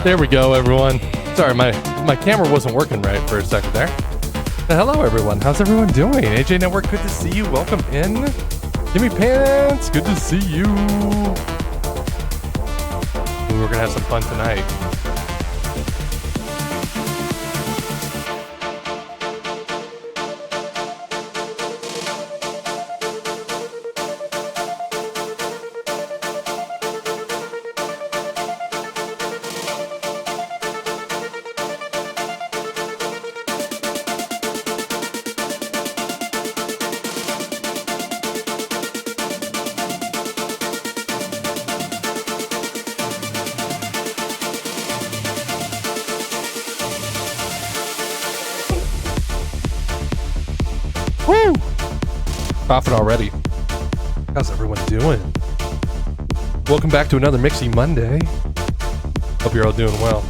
There we go, everyone. Sorry, my camera wasn't working right for a second there. Hello, everyone. How's everyone doing? AJ Network, good to see you. Welcome in. Gimme Pants, good to see you. We're gonna have some fun tonight. Profit already. How's everyone doing? Welcome back to another Mixy Monday. Hope you're all doing well.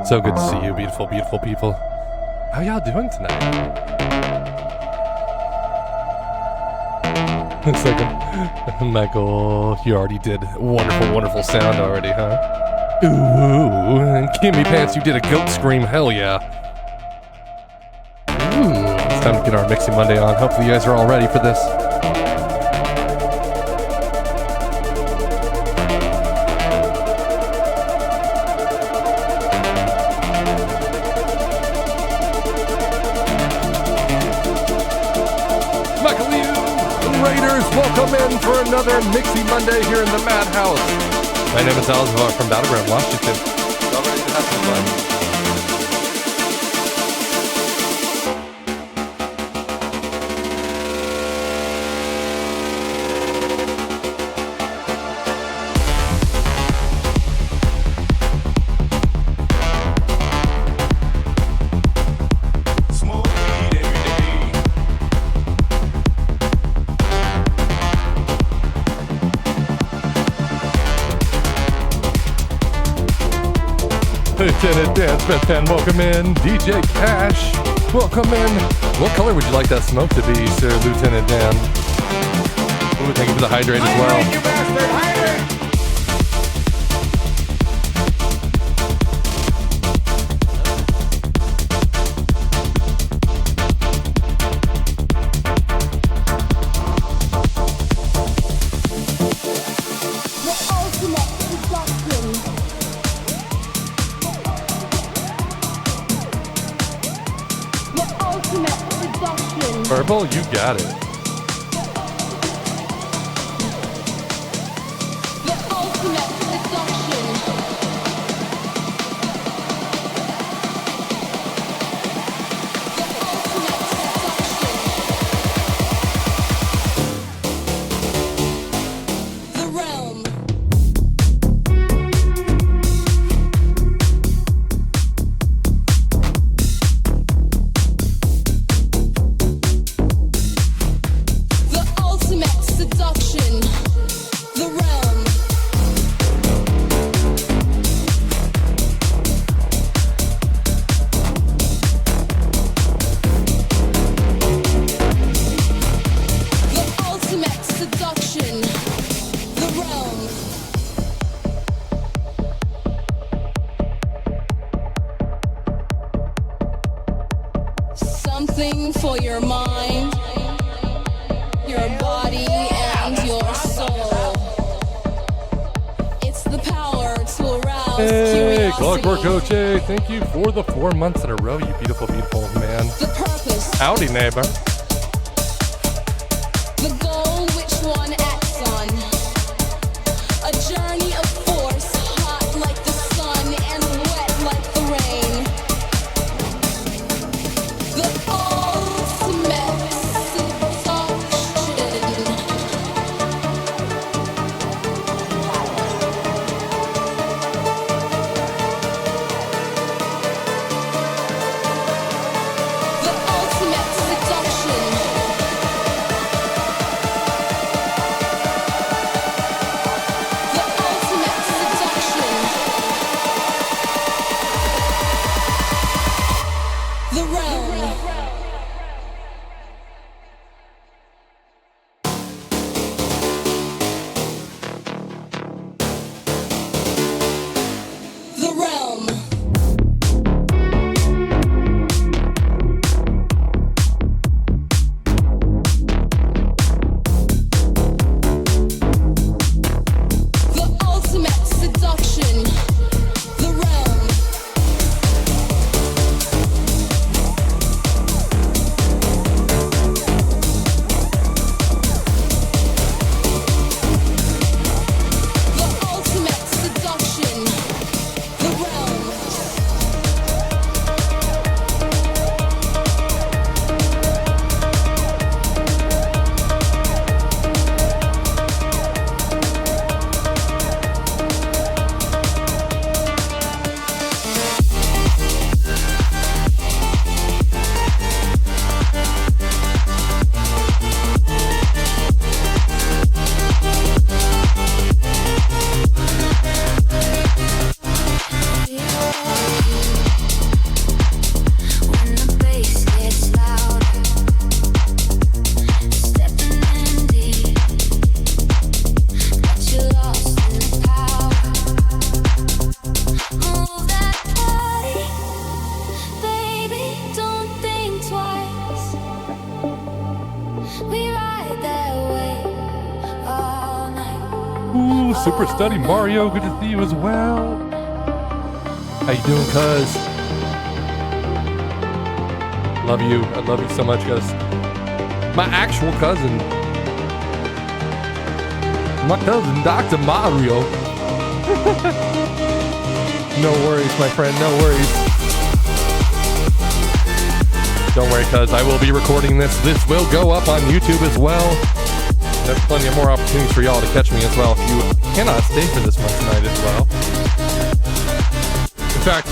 So good to see you, beautiful, beautiful people. How y'all doing tonight? It's like Michael, you already did wonderful, wonderful sound already, huh? Ooh, and Kimmy Pants, you did a goat scream, hell yeah. Ooh, it's time to get our Mixy Monday on. Hopefully you guys are all ready for this. Welcome in for another Mixy Monday here in the Madhouse. My name is Alzivar from Battleground, Washington. Y'all ready to have some fun? Lieutenant Dan Smithman, welcome in. DJ Cash, welcome in. What color would you like that smoke to be, sir, Lieutenant Dan? Ooh, thank you for the hydrate as well. Hydrate, you bastard, hydrate! Purple, you got it. Something for your mind, your body, and your soul. It's the power to arouse Hey, curiosity. Clockwork Coach, thank you for the 4 months in a row, you beautiful, beautiful man. The purpose. Howdy, neighbor. The goal which one acts on. A journey of force, hot like the sun and wet like the rain. The ultimate seduction. Super Study Mario, good to see you as well. How you doing, cuz? Love you. I love you so much, cuz. My actual cousin. My cousin, Dr. Mario. No worries, my friend, no worries. Don't worry, cuz I will be recording this. This will go up on YouTube as well. There's plenty of more opportunities for y'all to catch me as well if you cannot stay for this one tonight as well. In fact,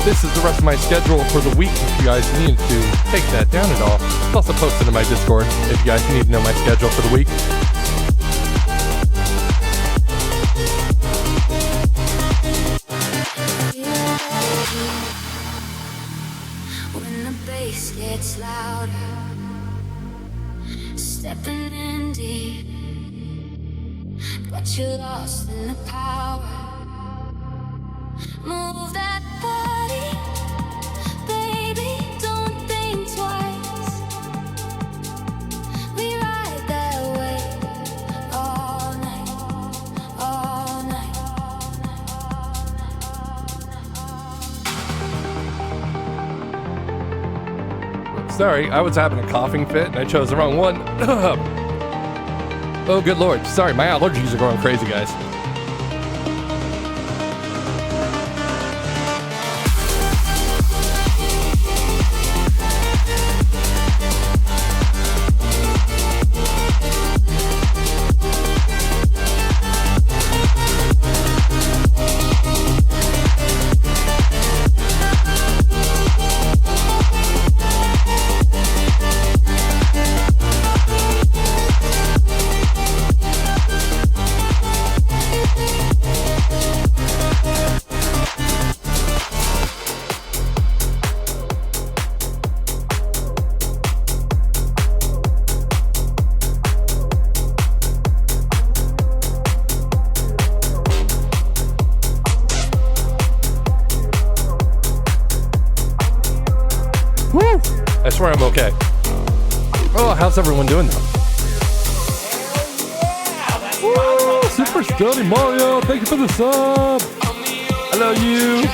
this is the rest of my schedule for the week if you guys need to take that down at all. It's also posted in my Discord if you guys need to know my schedule for the week. When the bass gets louder, stepping in deep, got you lost in the power. Move that body, baby, don't think twice. We ride that wave all night, all night, all night. Sorry, I was having a coughing fit and I chose the wrong one. Oh, good lord. Sorry, my allergies are going crazy, guys. I swear I'm okay. Oh, how's everyone doing though? Woo, Super Study Mario, thank you for the sub. I love you.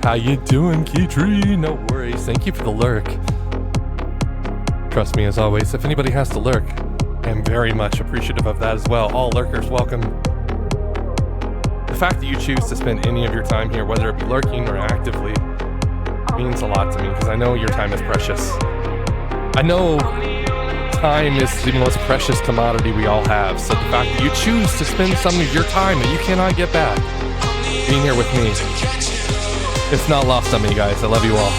How you doing, Keytree? No worries. Thank you for the lurk. Trust me, as always, if anybody has to lurk, I am very much appreciative of that as well. All lurkers, welcome. The fact that you choose to spend any of your time here, whether it be lurking or actively, means a lot to me because I know your time is precious. I know time is the most precious commodity we all have, so the fact that you choose to spend some of your time that you cannot get back being here with me, it's not lost on me, guys. I love you all.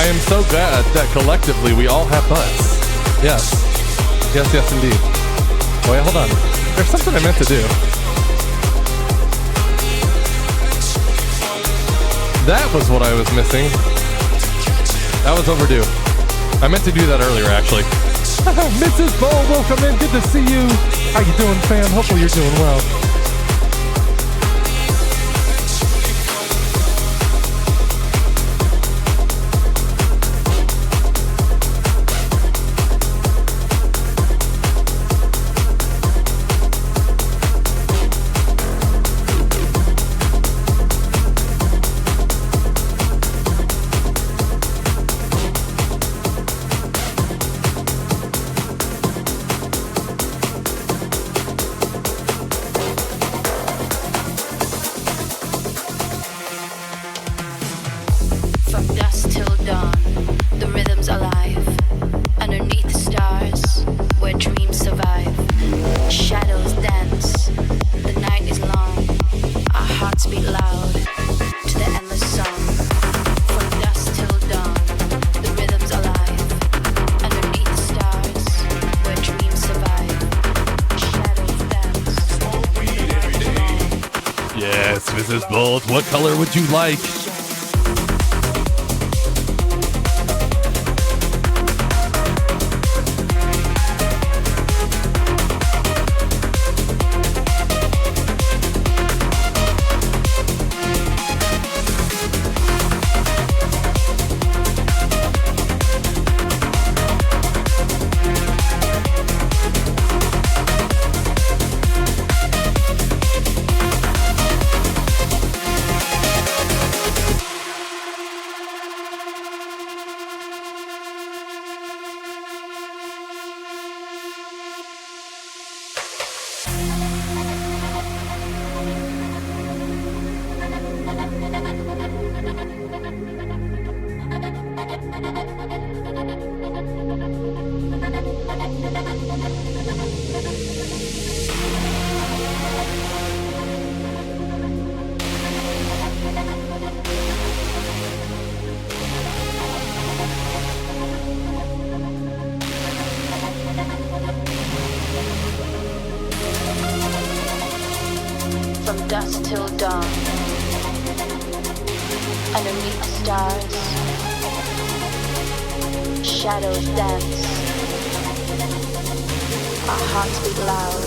I am so glad that collectively we all have butts. Yes. Yes, yes, indeed. Oh, wait, hold on. There's something I meant to do. That was what I was missing. That was overdue. I meant to do that earlier, actually. Mrs. Bull, welcome in. Good to see you. How you doing, fam? Hopefully you're doing well. Mrs. Bolt, what color would you like? Dusk till dawn, underneath the stars, shadows dance, our hearts beat loud.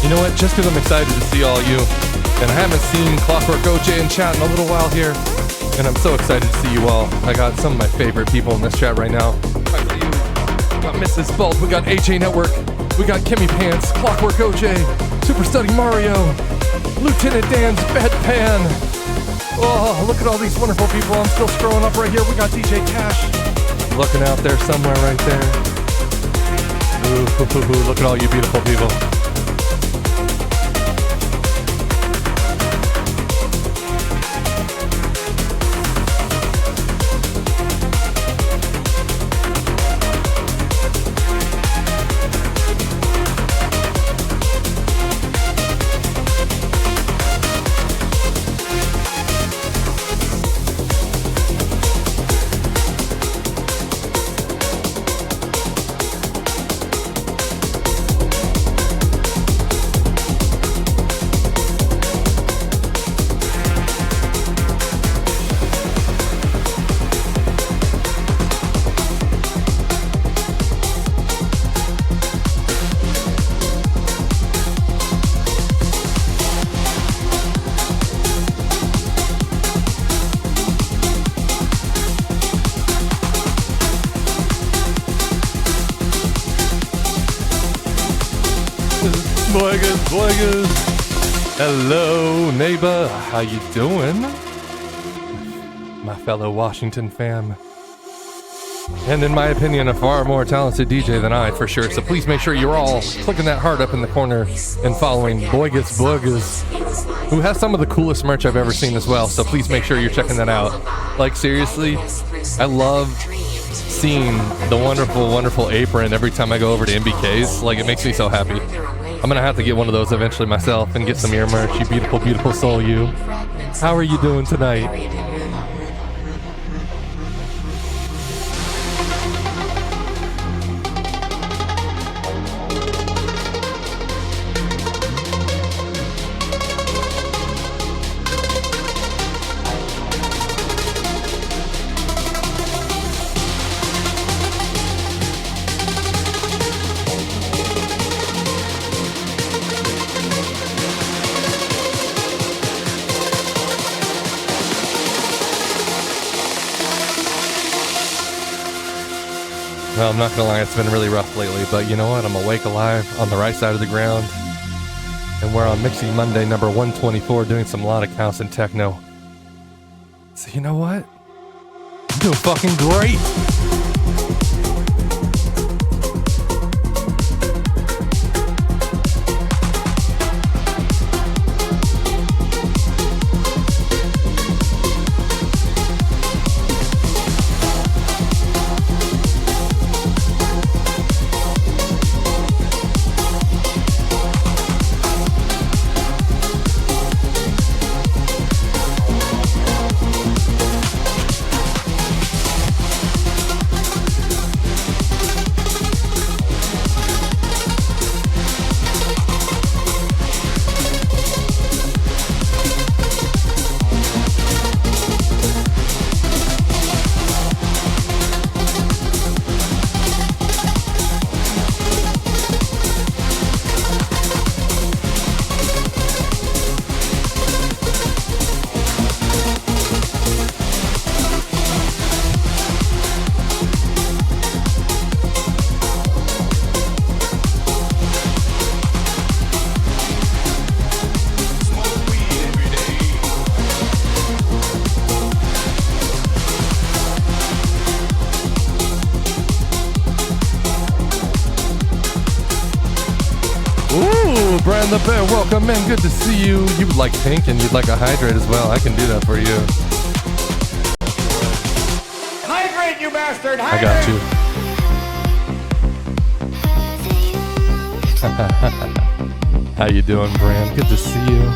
You know what? Just because I'm excited to see all you, and I haven't seen Clockwork OJ in chat in a little while here, and I'm so excited to see you all. I got some of my favorite people in this chat right now. I got you. We got Mrs. Bolt. We got HA Network. We got Kimmy Pants, Clockwork OJ, Super Study Mario, Lieutenant Dan's Bedpan. Oh, look at all these wonderful people. I'm still scrolling up right here. We got DJ Cash looking out there somewhere right there. Ooh, look at all you beautiful people. Boigas. Hello, neighbor. How you doing? My fellow Washington fam. And in my opinion, a far more talented DJ than I, for sure. So please make sure you're all clicking that heart up in the corner and following Boigas, who has some of the coolest merch I've ever seen as well. So please make sure you're checking that out. Like, seriously, I love seeing the wonderful apron every time I go over to MBK's. Like, it makes me so happy. I'm gonna have to get one of those eventually myself and get some ear merch. You beautiful soul, you. How are you doing tonight? Well, I'm not gonna lie, it's been really rough lately, but you know what? I'm awake alive on the right side of the ground. And we're on Mixy Monday number 124 doing some Melodic house and techno. So you know what? I'm doing fucking great! The bear, welcome in. Good to see you. You would like pink and you'd like a hydrate as well. I can do that for you. Hydrate, you bastard! Hydrate. I got you. How you doing, Bram? Good to see you.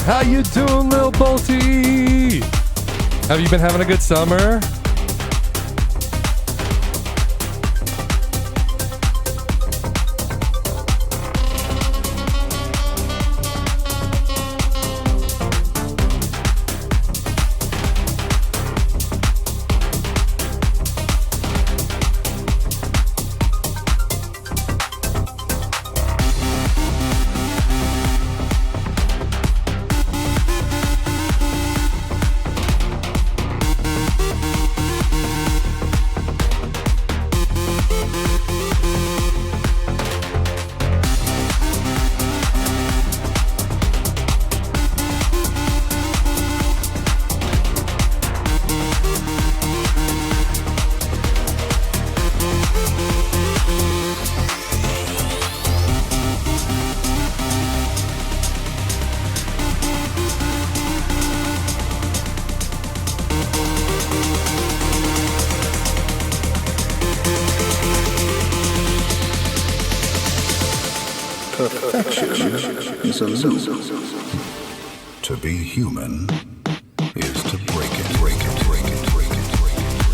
How you doing, Lil Bolty? Have you been having a good summer? Is a loop. To be human is to break it, break it, break it, break it, break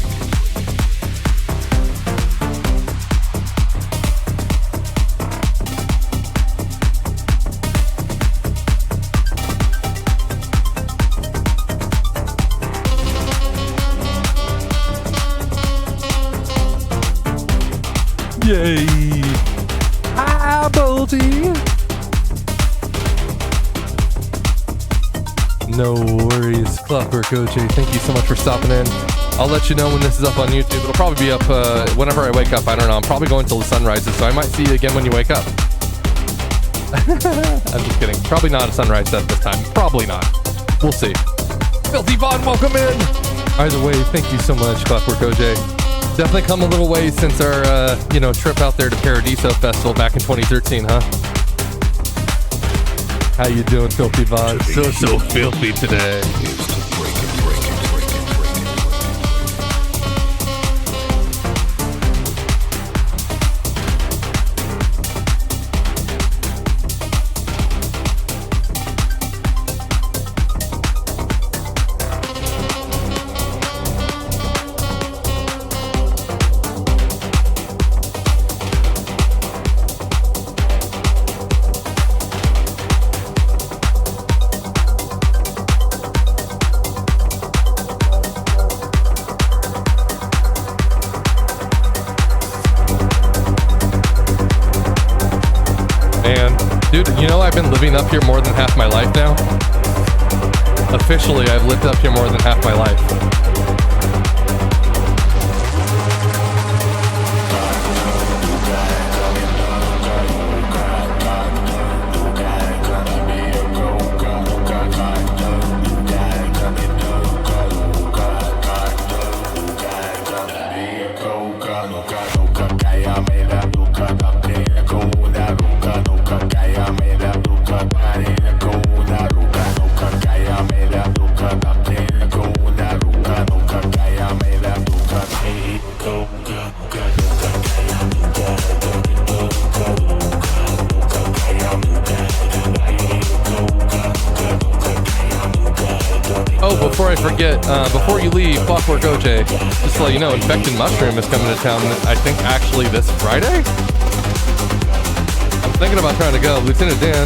it, Yay! Hi, Bolty! No worries, Clockwork OJ. Thank you so much for stopping in. I'll let you know when this is up on YouTube. It'll probably be up whenever I wake up. I don't know. I'm probably going till the sun rises, so I might see you again when you wake up. I'm just kidding. Probably not a sunrise at this time. Probably not. We'll see. Filthy Vaughn, welcome in. Either way, thank you so much, Clockwork OJ. Definitely come a little ways since our trip out there to Paradiso Festival back in 2013, huh? How you doing, Filthy Vaughn? So filthy today. is to break it, break it, break it, break it, break Dude, you know I've been living up here more than half my life now? Officially, I've lived up here more than half my life. Before I forget, before you leave, Clockwork OJ, just to let you know, Infected Mushroom is coming to town, I think, actually this Friday? I'm thinking about trying to go. Lieutenant Dan,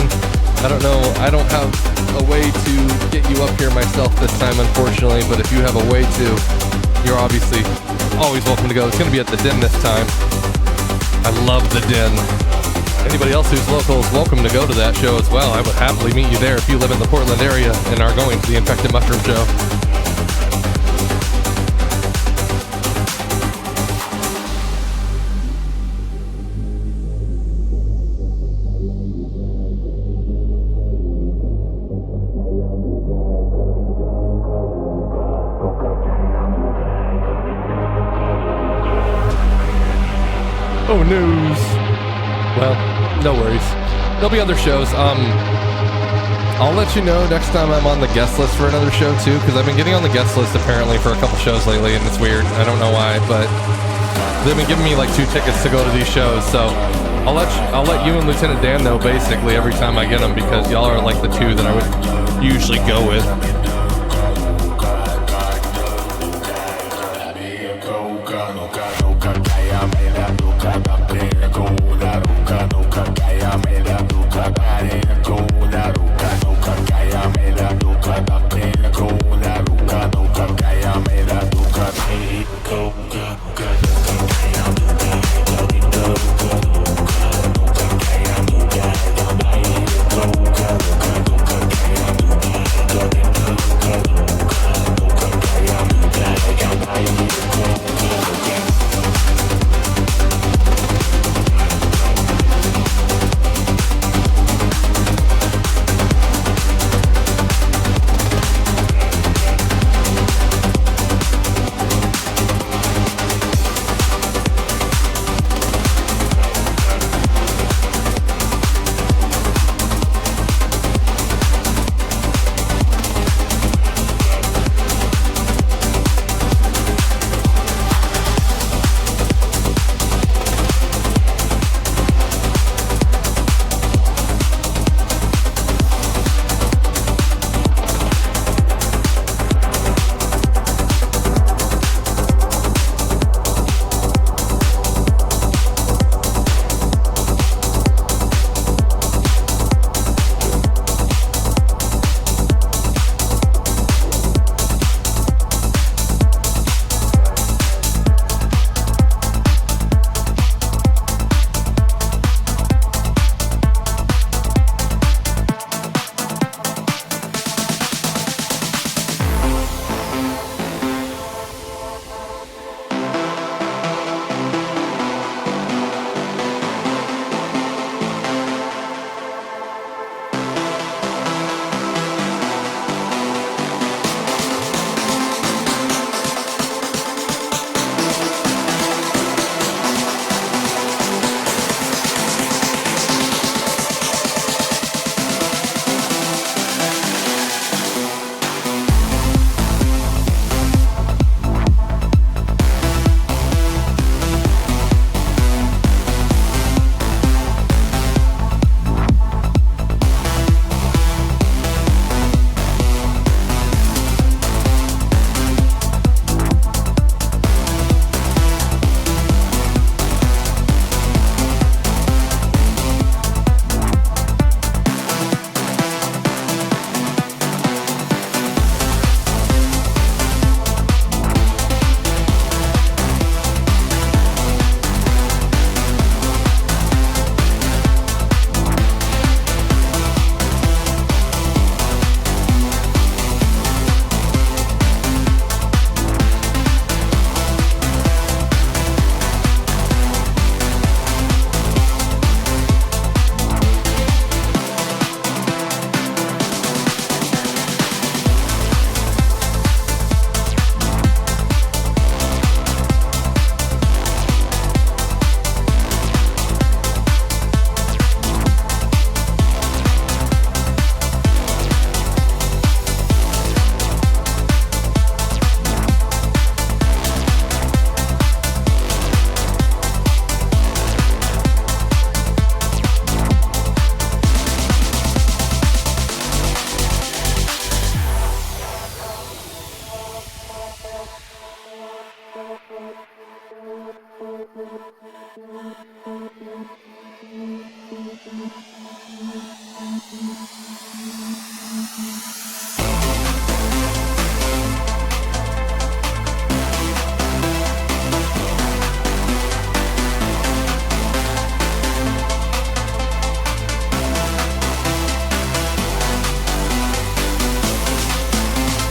I don't know, I don't have a way to get you up here myself this time, unfortunately, but if you have a way to, you're obviously always welcome to go. It's going to be at the Den this time. I love the Den. Anybody else who's local is welcome to go to that show as well. I would happily meet you there if you live in the Portland area and are going to the Infected Mushroom show. Oh, news. Well, no worries. There'll be other shows. I'll let you know next time I'm on the guest list for another show too, because I've been getting on the guest list apparently for a couple shows lately, and it's weird. I don't know why, but they've been giving me like 2 tickets to go to these shows. So I'll let you and Lieutenant Dan know basically every time I get them, because y'all are like the 2 that I would usually go with.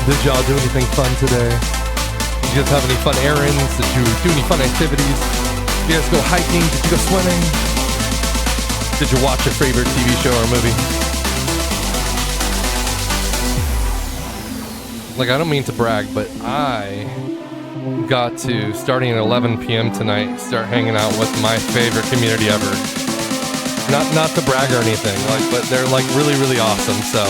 Did y'all do anything fun today? Did you guys have any fun errands? Did you do any fun activities? Did you guys go hiking? Did you go swimming? Did you watch your favorite TV show or movie? Like, I don't mean to brag, but I got to, starting at 11 p.m. tonight, start hanging out with my favorite community ever. Not to brag or anything, like, but they're like really, really awesome, so.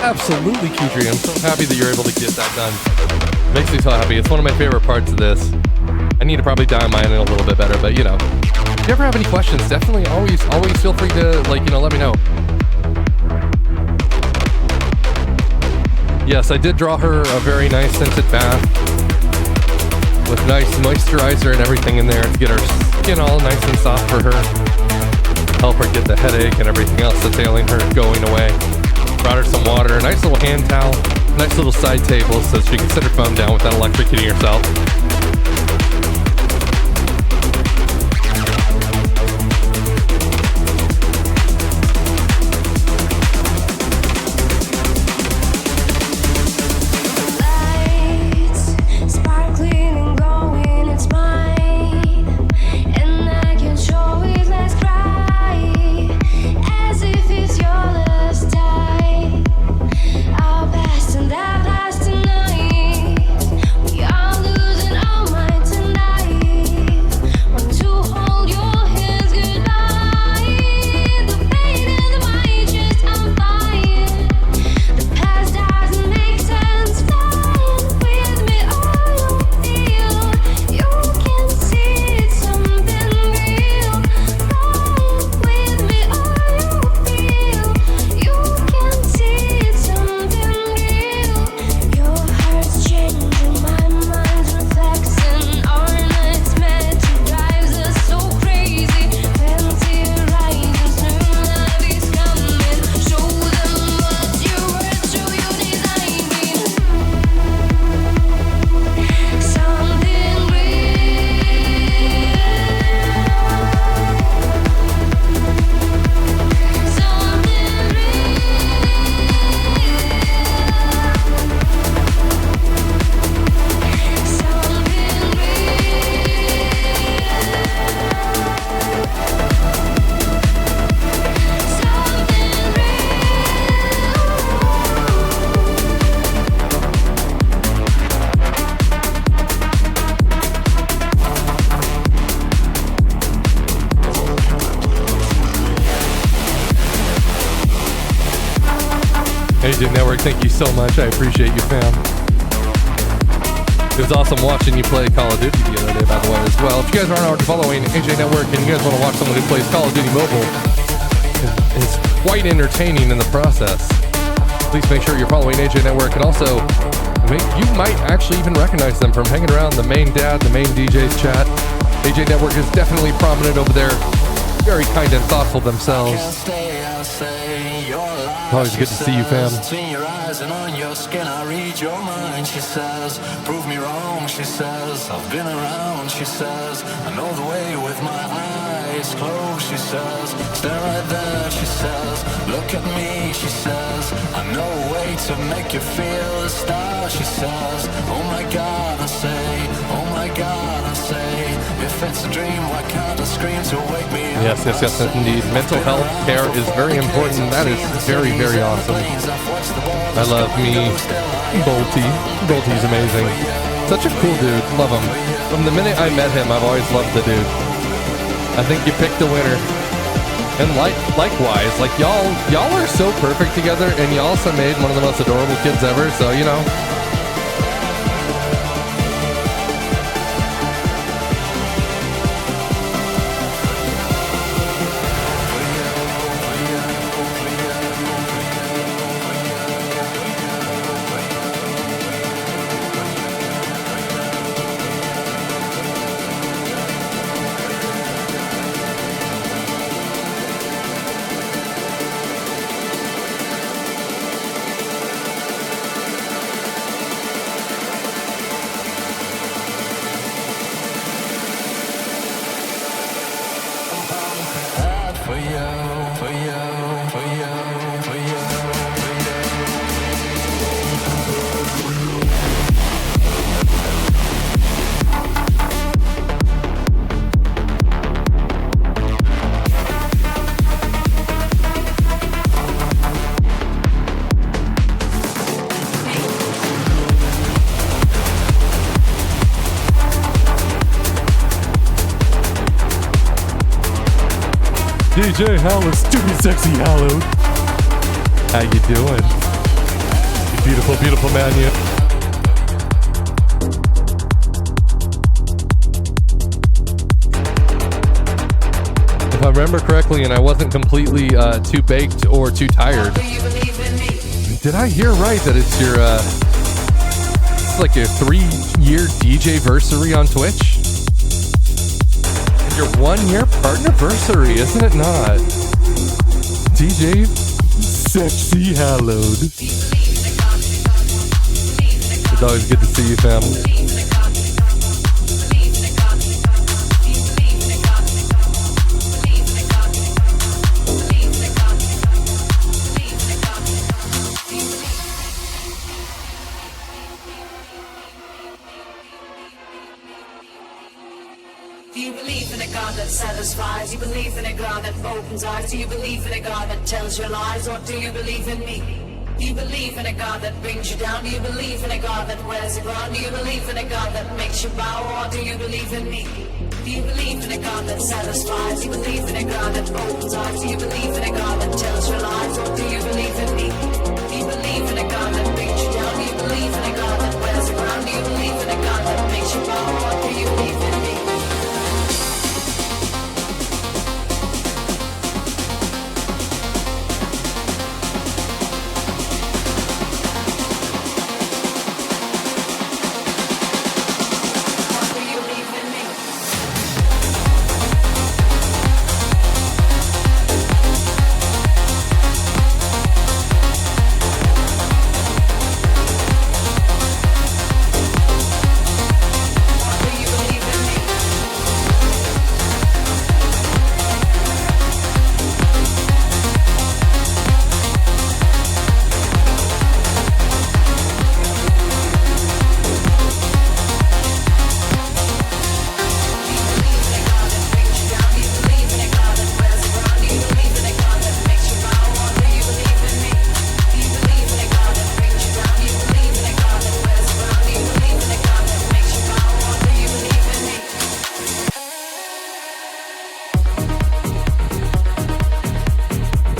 Absolutely, Q3. I'm so happy that you're able to get that done. Makes me so happy. It's one of my favorite parts of this. I need to probably dial mine in a little bit better, but you know. If you ever have any questions, definitely always feel free to, like, you know, let me know. Yes, I did draw her a very nice scented bath with nice moisturizer and everything in there to get her skin all nice and soft for her. Help her get the headache and everything else that's ailing her going away. Brought her some water, a nice little hand towel, nice little side table so she can sit her phone down without electrocuting herself. AJ Network, thank you so much. I appreciate you, fam. It was awesome watching you play Call of Duty the other day, by the way, as well. If you guys aren't already following AJ Network and you guys want to watch someone who plays Call of Duty Mobile, it's quite entertaining in the process. Please make sure you're following AJ Network, and also you might actually even recognize them from hanging around the main dad, the main DJ's chat. AJ Network is definitely prominent over there. Very kind and thoughtful themselves. Always good to see you, fam. In your eyes and on your skin, I read your mind. She says, prove me wrong. She says, I've been around. She says, I know the way with my eyes closed. She says, stand right there. She says, look at me. She says, I know a way to make you feel a star. She says, oh my God, I say, oh my God, I say, if it's a dream, why can't I scream to wake me up? Yes, indeed. Mental health care is very important. That is very, very awesome. I love me Bolty. Bolty's amazing. Such a cool dude. Love him. From the minute I met him, I've always loved the dude. I think you picked the winner. And likewise, like y'all are so perfect together, and you also made one of the most adorable kids ever, so you know. DJ Hallow, stupid sexy Hallow. How you doing? Beautiful, beautiful man, you. If I remember correctly, and I wasn't completely too baked or too tired, did I hear right that it's your it's like your 3-year DJ-versary on Twitch? Your 1-year partnerversary, isn't it not? DJ Sexy Hallowed. It's always good to see you, fam. Do you believe in a God that satisfies? Do you believe in a God that opens eyes? Do you believe in a God that tells your lies? Or do you believe in me? Do you believe in a God that brings you down? Do you believe in a God that wears the ground? Do you believe in a God that makes you bow? Or do you believe in me? Do you believe in a God that satisfies? Do you believe in a God that opens eyes? Do you believe in a God that tells your lies? Or do you believe in me? Do you believe in a God that brings you down? Do you believe in a God that wears the ground? Do you believe in a God that makes you bow? Or do you believe in me?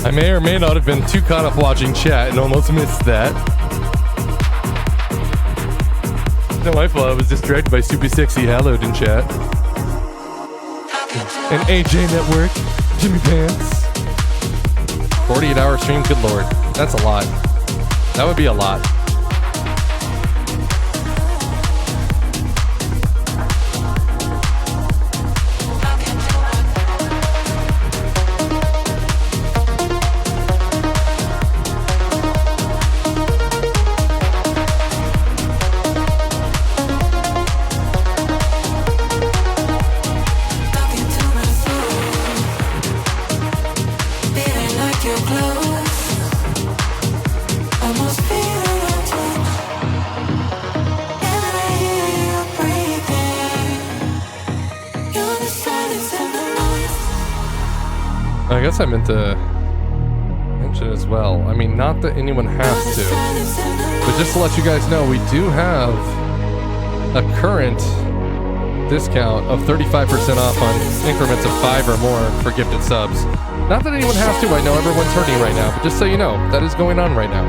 I may or may not have been too caught up watching chat and almost missed that. No, my fault. I was distracted by Super Sexy Hallowed in chat. And AJ Network, Jimmy Pants. 48-hour stream, good lord. That's a lot. That would be a lot. I guess I meant to mention as well. I mean, not that anyone has to, but just to let you guys know, we do have a current discount of 35% off on increments of 5 or more for gifted subs. Not that anyone has to, I know everyone's hurting right now, but just so you know, that is going on right now.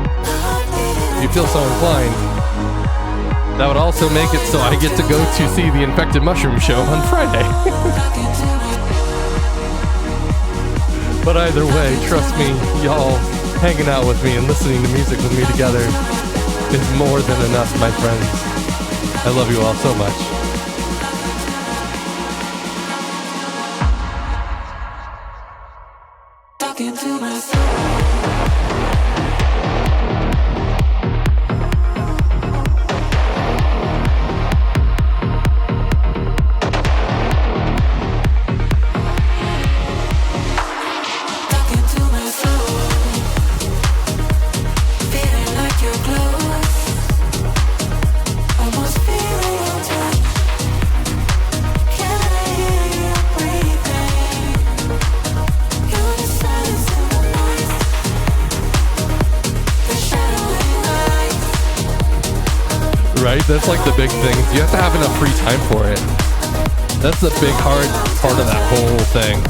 If you feel so inclined, that would also make it so I get to go to see the Infected Mushroom show on Friday. But either way, trust me, y'all hanging out with me and listening to music with me together is more than enough, my friends. I love you all so much. Talking to myself. Right? That's like the big thing. You have to have enough free time for it. That's the big hard part of that whole thing.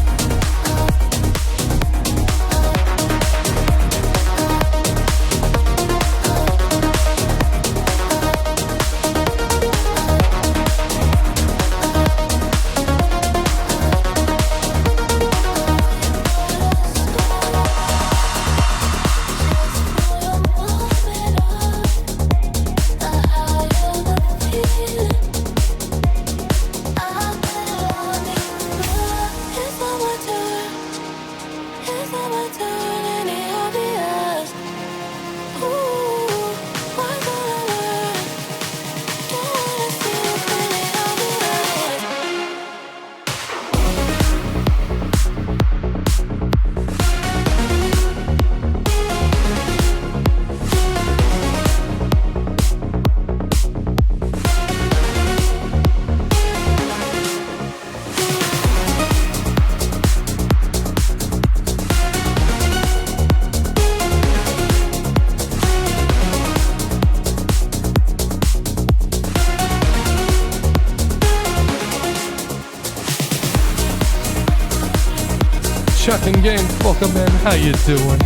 Chucking Games, welcome in. How you doing?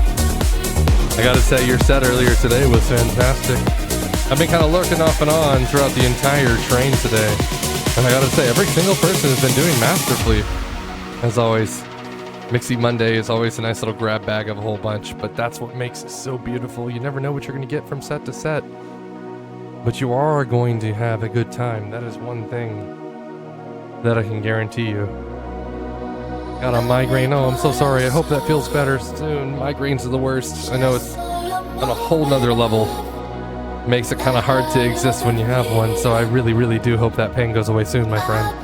I gotta say, your set earlier today was fantastic. I've been kind of lurking off and on throughout the entire train today. And I gotta say, every single person has been doing masterfully. As always, Mixy Monday is always a nice little grab bag of a whole bunch, but that's what makes it so beautiful. You never know what you're gonna get from set to set. But you are going to have a good time. That is one thing that I can guarantee you. Got a migraine. Oh, I'm so sorry. I hope that feels better soon. Migraines are the worst. I know it's on a whole nother level. Makes it kind of hard to exist when you have one. So I really, really do hope that pain goes away soon, my friend.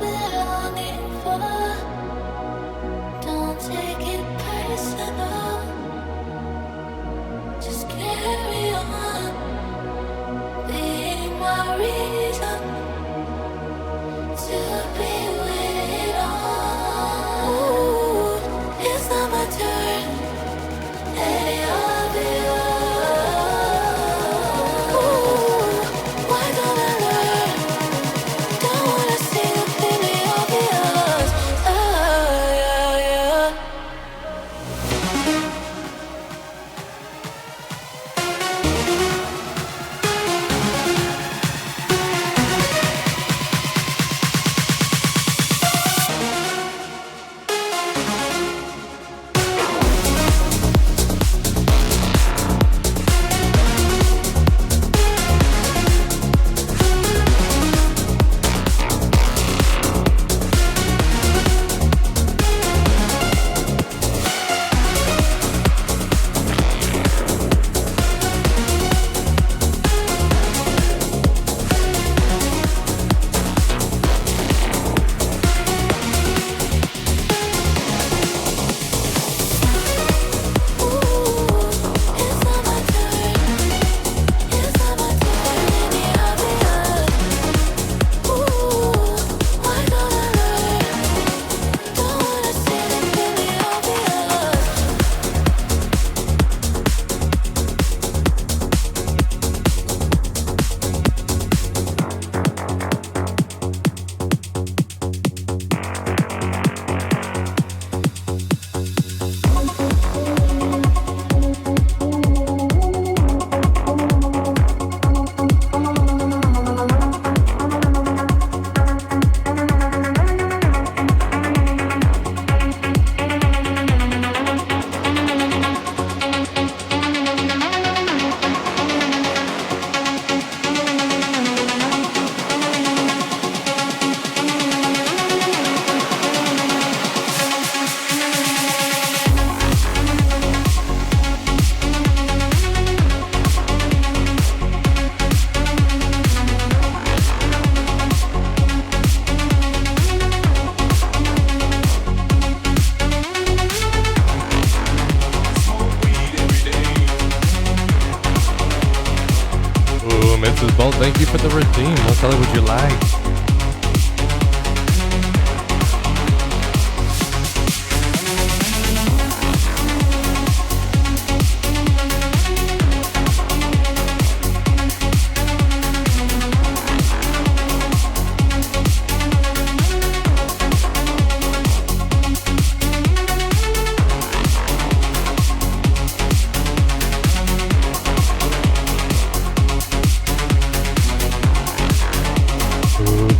Thank you for the redeem. What color would you like?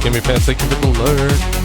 Give me pants, thank you for the alert.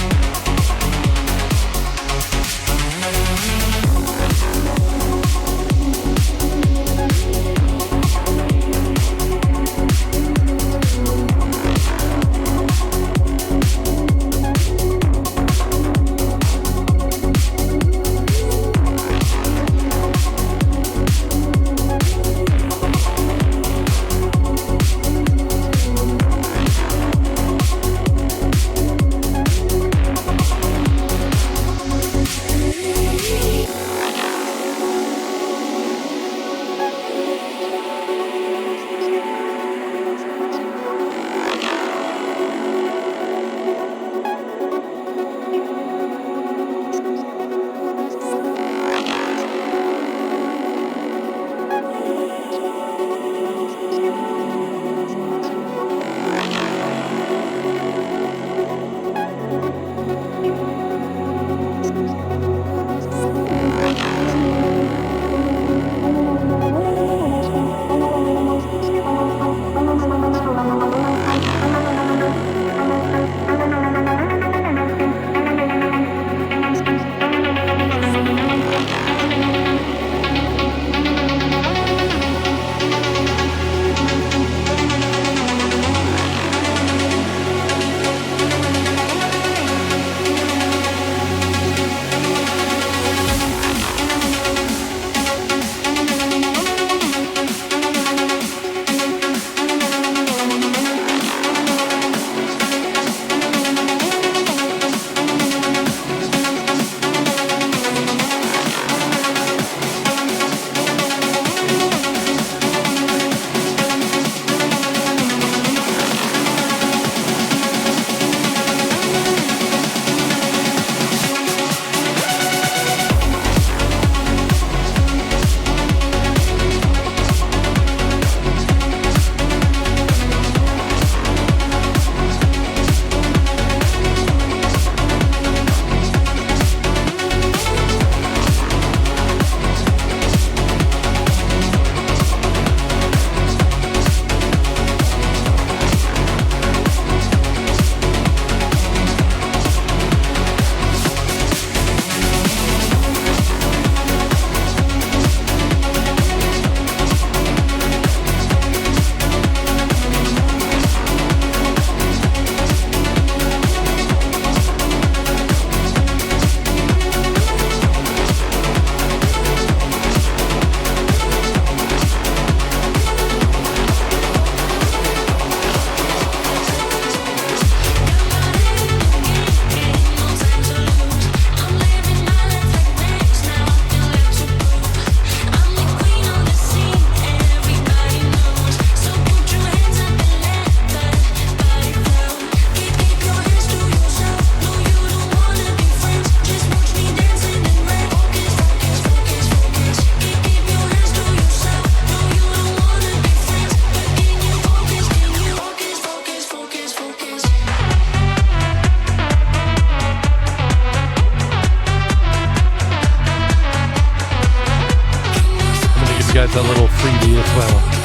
a little freebie as well.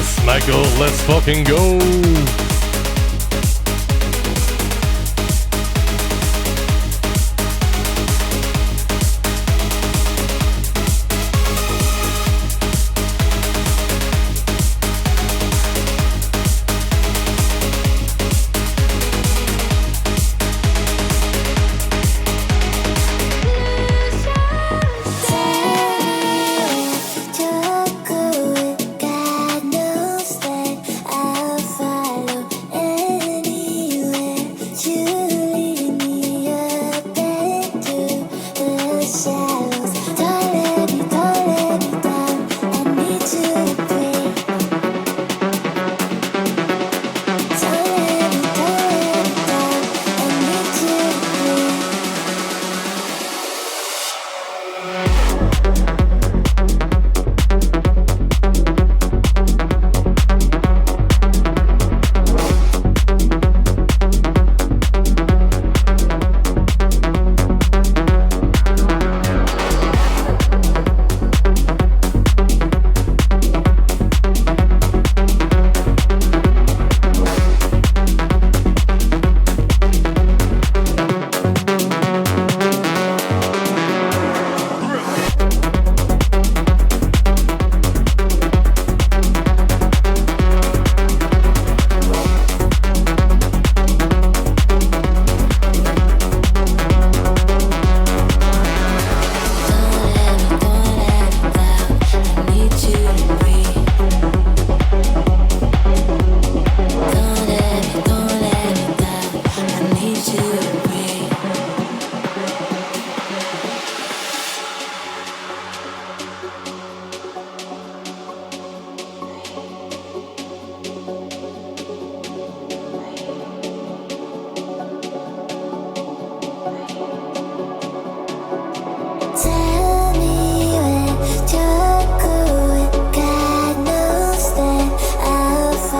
Yes, Michael, let's fucking go.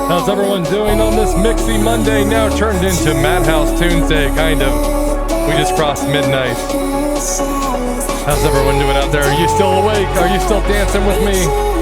How's everyone doing on this Mixy Monday, now turned into Madhouse Tuesday, kind of? We just crossed midnight. How's everyone doing out there? Are you still awake? Are you still dancing with me?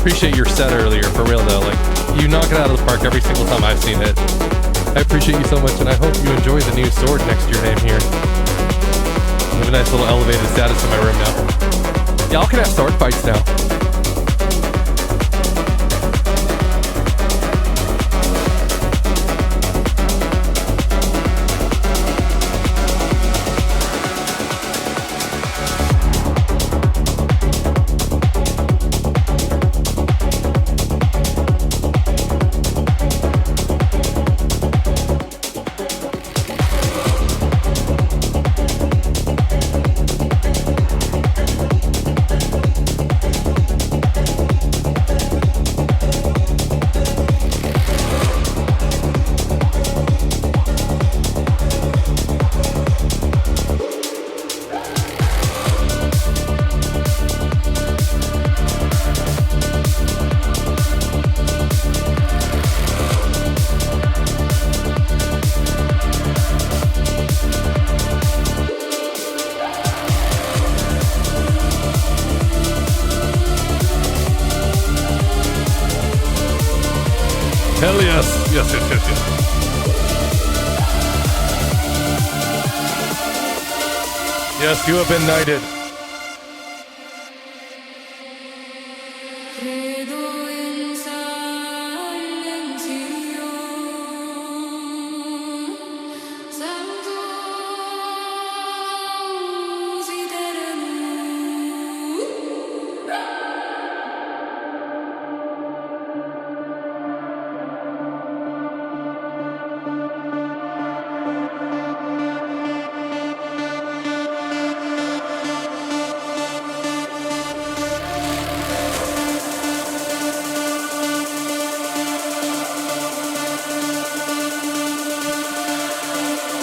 Appreciate your set earlier, for real though. Like, you knock it out of the park every single time I've seen it. I appreciate you so much, and I hope you enjoy the new sword next to your name here. I have a nice little elevated status in my room now. Y'all can have sword fights now. Hell yes. Yes, yes, yes, yes. Yes, you have been knighted.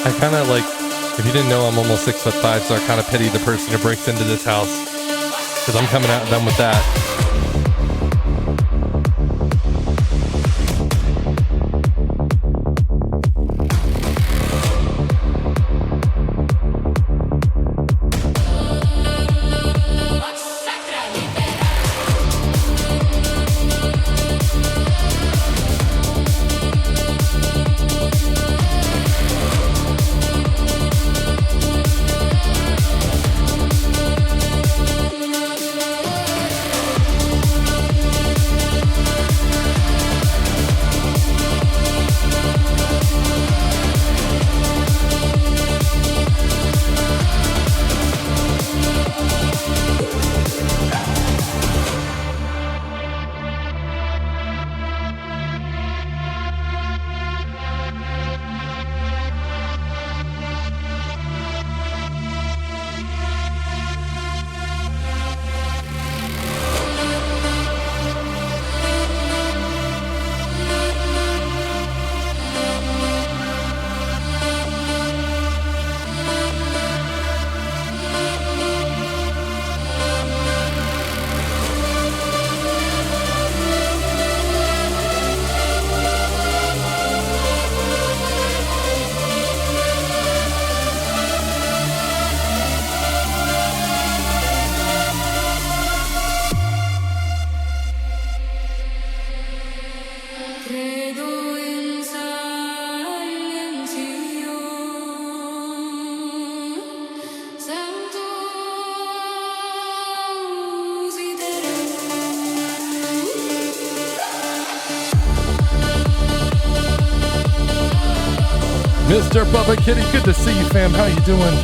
I kind of like, if you didn't know, I'm almost 6'5", so I kind of pity the person who breaks into this house, because I'm coming at them with that. Mr. Bubba Kitty, good to see you, fam. How you doing?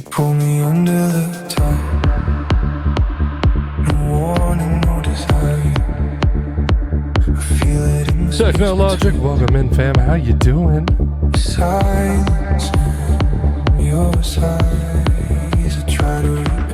Pull me under the tongue. No warning, no desire. I feel it in Technologic, welcome in, fam. How you doing? silence. Your sighs are trying to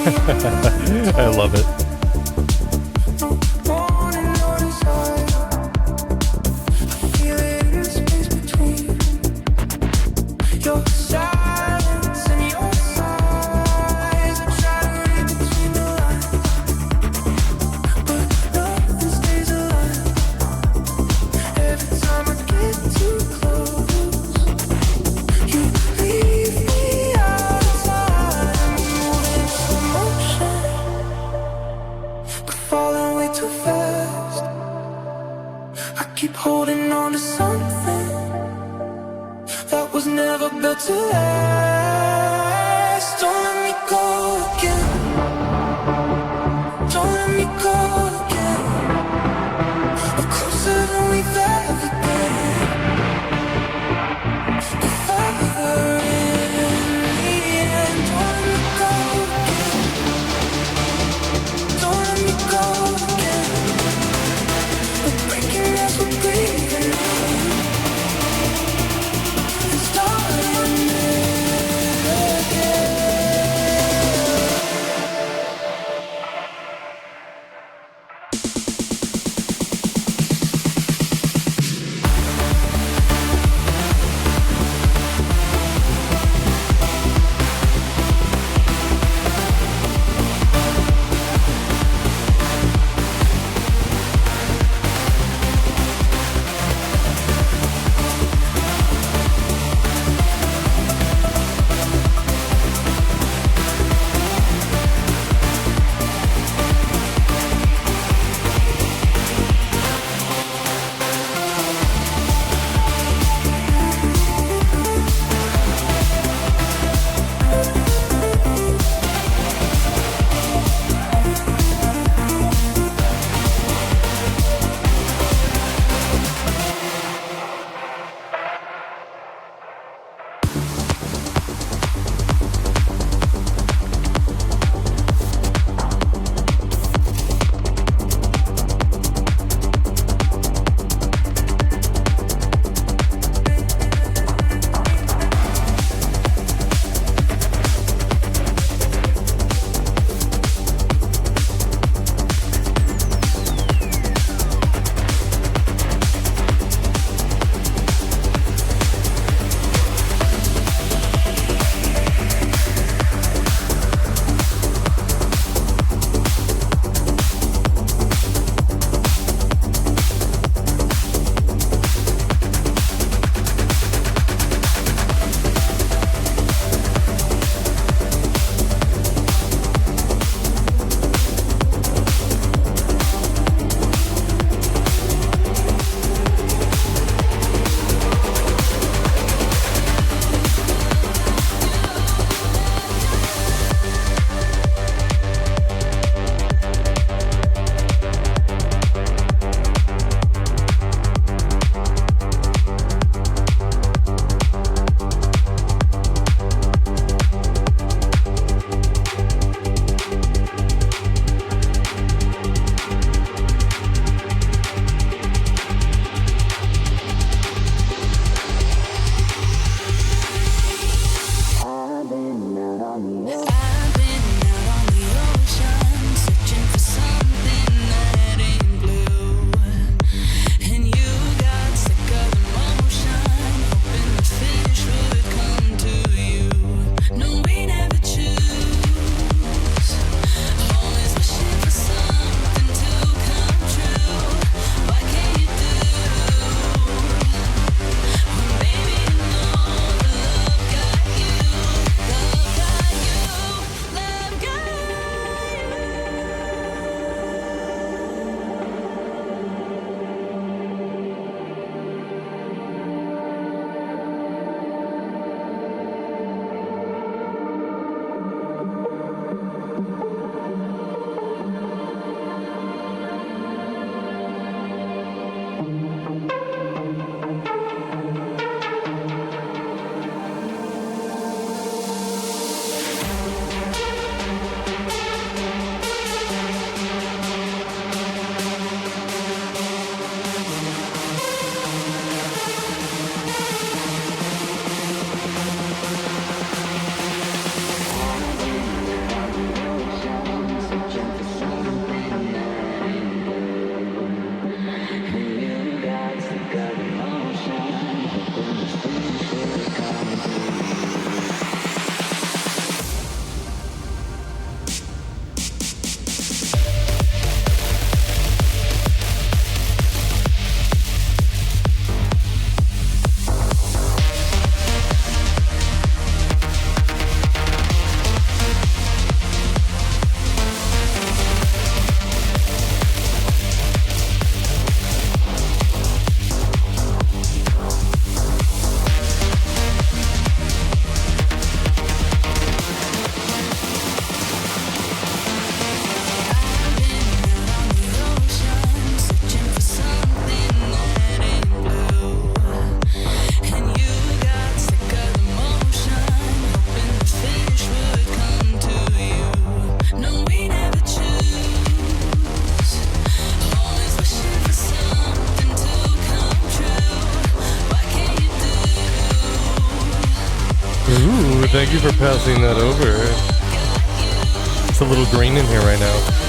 I love it. Keep holding on to something that was never built to last. Don't let me go again. Don't let me go again. We're closer than we've ever been. We're further in the end. Don't let me go again. Don't let me go again. We're breaking as we're breathing. It's starting again. thank you for passing that over. It's a little green in here right now.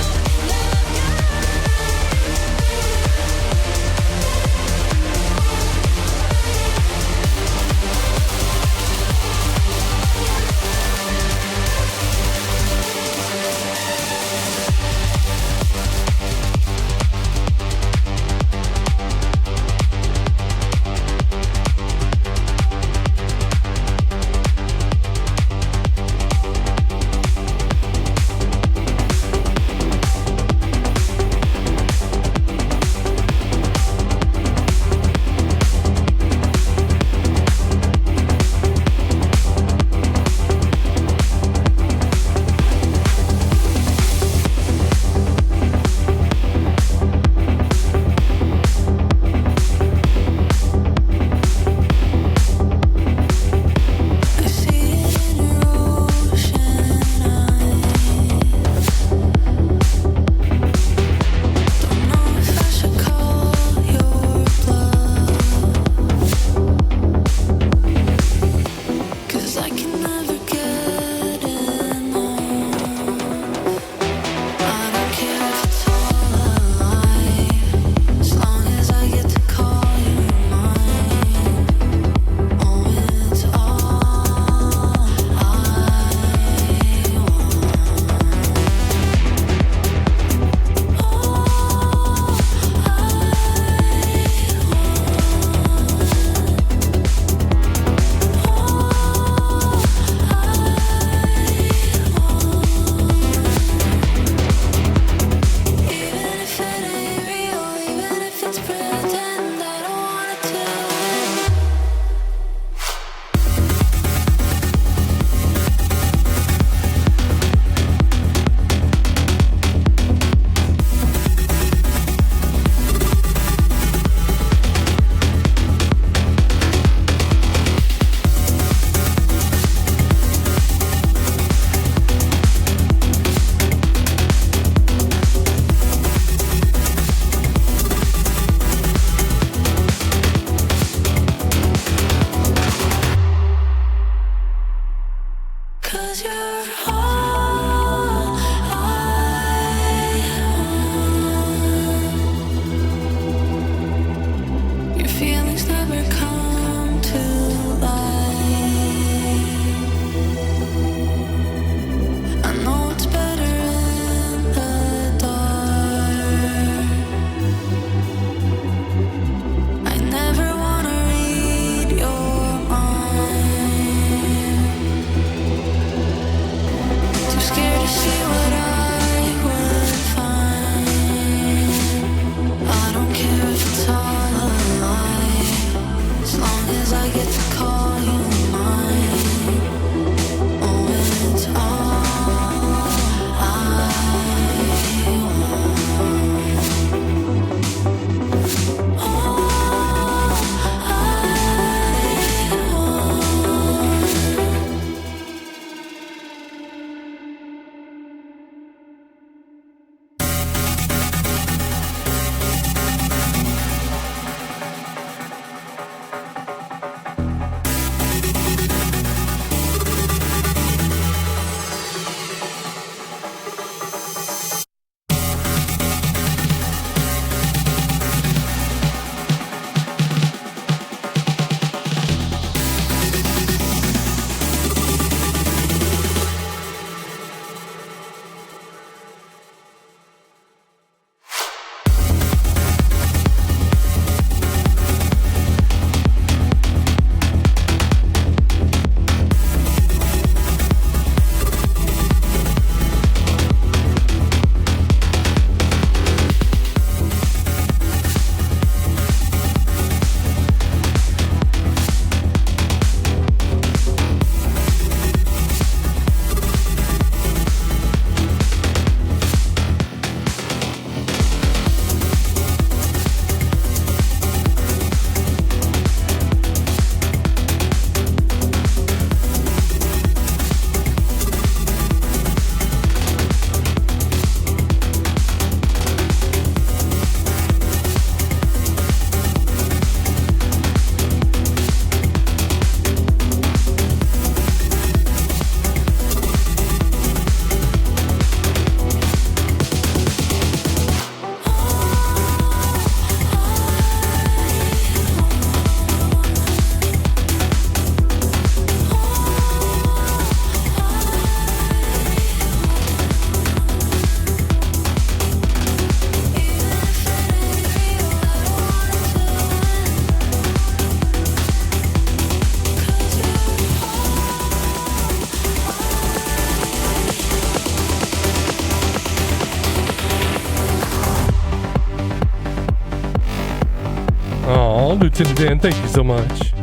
Lieutenant Dan, thank you so much.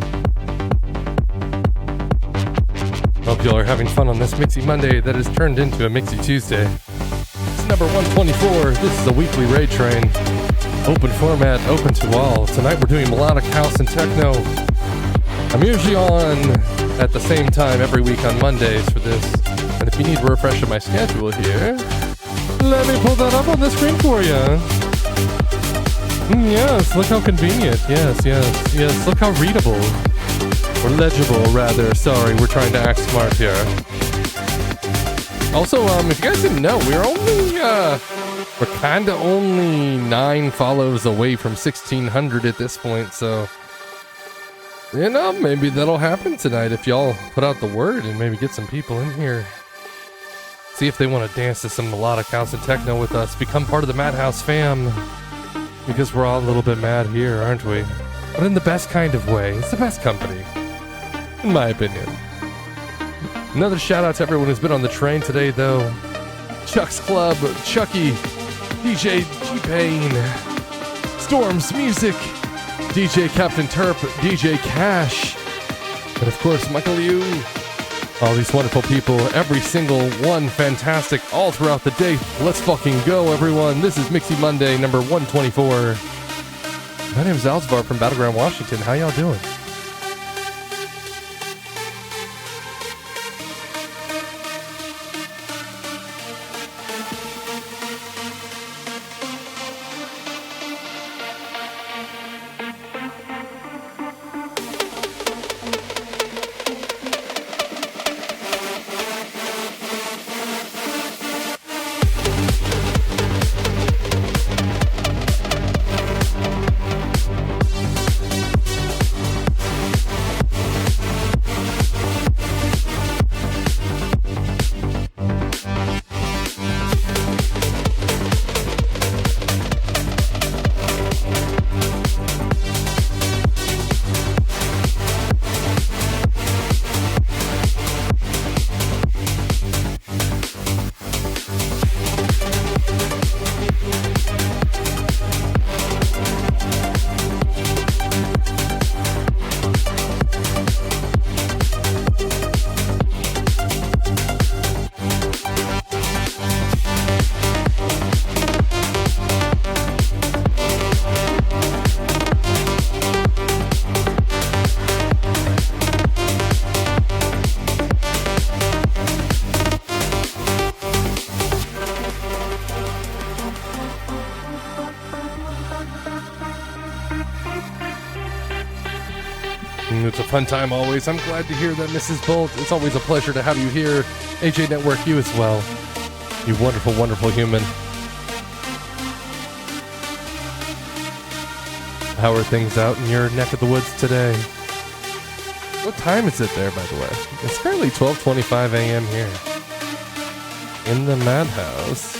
Hope y'all are having fun on this Mixy Monday that has turned into a Mixy Tuesday. It's number 124. This is a weekly raid train. Open format, open to all. Tonight we're doing melodic house and techno. I'm usually on at the same time every week on Mondays for this. And if you need to refresh my schedule here, let me pull that up on the screen for you. Yes, look how convenient. Yes. Look how readable. Or legible, rather. Sorry, we're trying to act smart here. Also, if you guys didn't know, we're kinda only 9 follows away from 1,600 at this point, so maybe that'll happen tonight if y'all put out the word and maybe get some people in here. See if they want to dance to some melodic house and techno with us. Become part of the Madhouse fam. Because we're all a little bit mad here, aren't we? But in the best kind of way. It's the best company. In my opinion. Another shout out to everyone who's been on the train today, though. Chuck's Club, Chucky, DJ G-Pain, Storms Music, DJ Captain Terp, DJ Cash, and of course Michael Liu. All these wonderful people, every single one fantastic, all throughout the day. Let's fucking go, everyone. This is Mixy Monday, number 124. My name is Alzivar from Battleground, Washington. How y'all doing? It's a fun time always. I'm glad to hear that, Mrs. Bolt. It's always a pleasure to have you here. AJ Network, you as well. You wonderful, wonderful human. How are things out in your neck of the woods today? What time is it there, by the way? It's currently 12:25 a.m. here. In the Madhouse.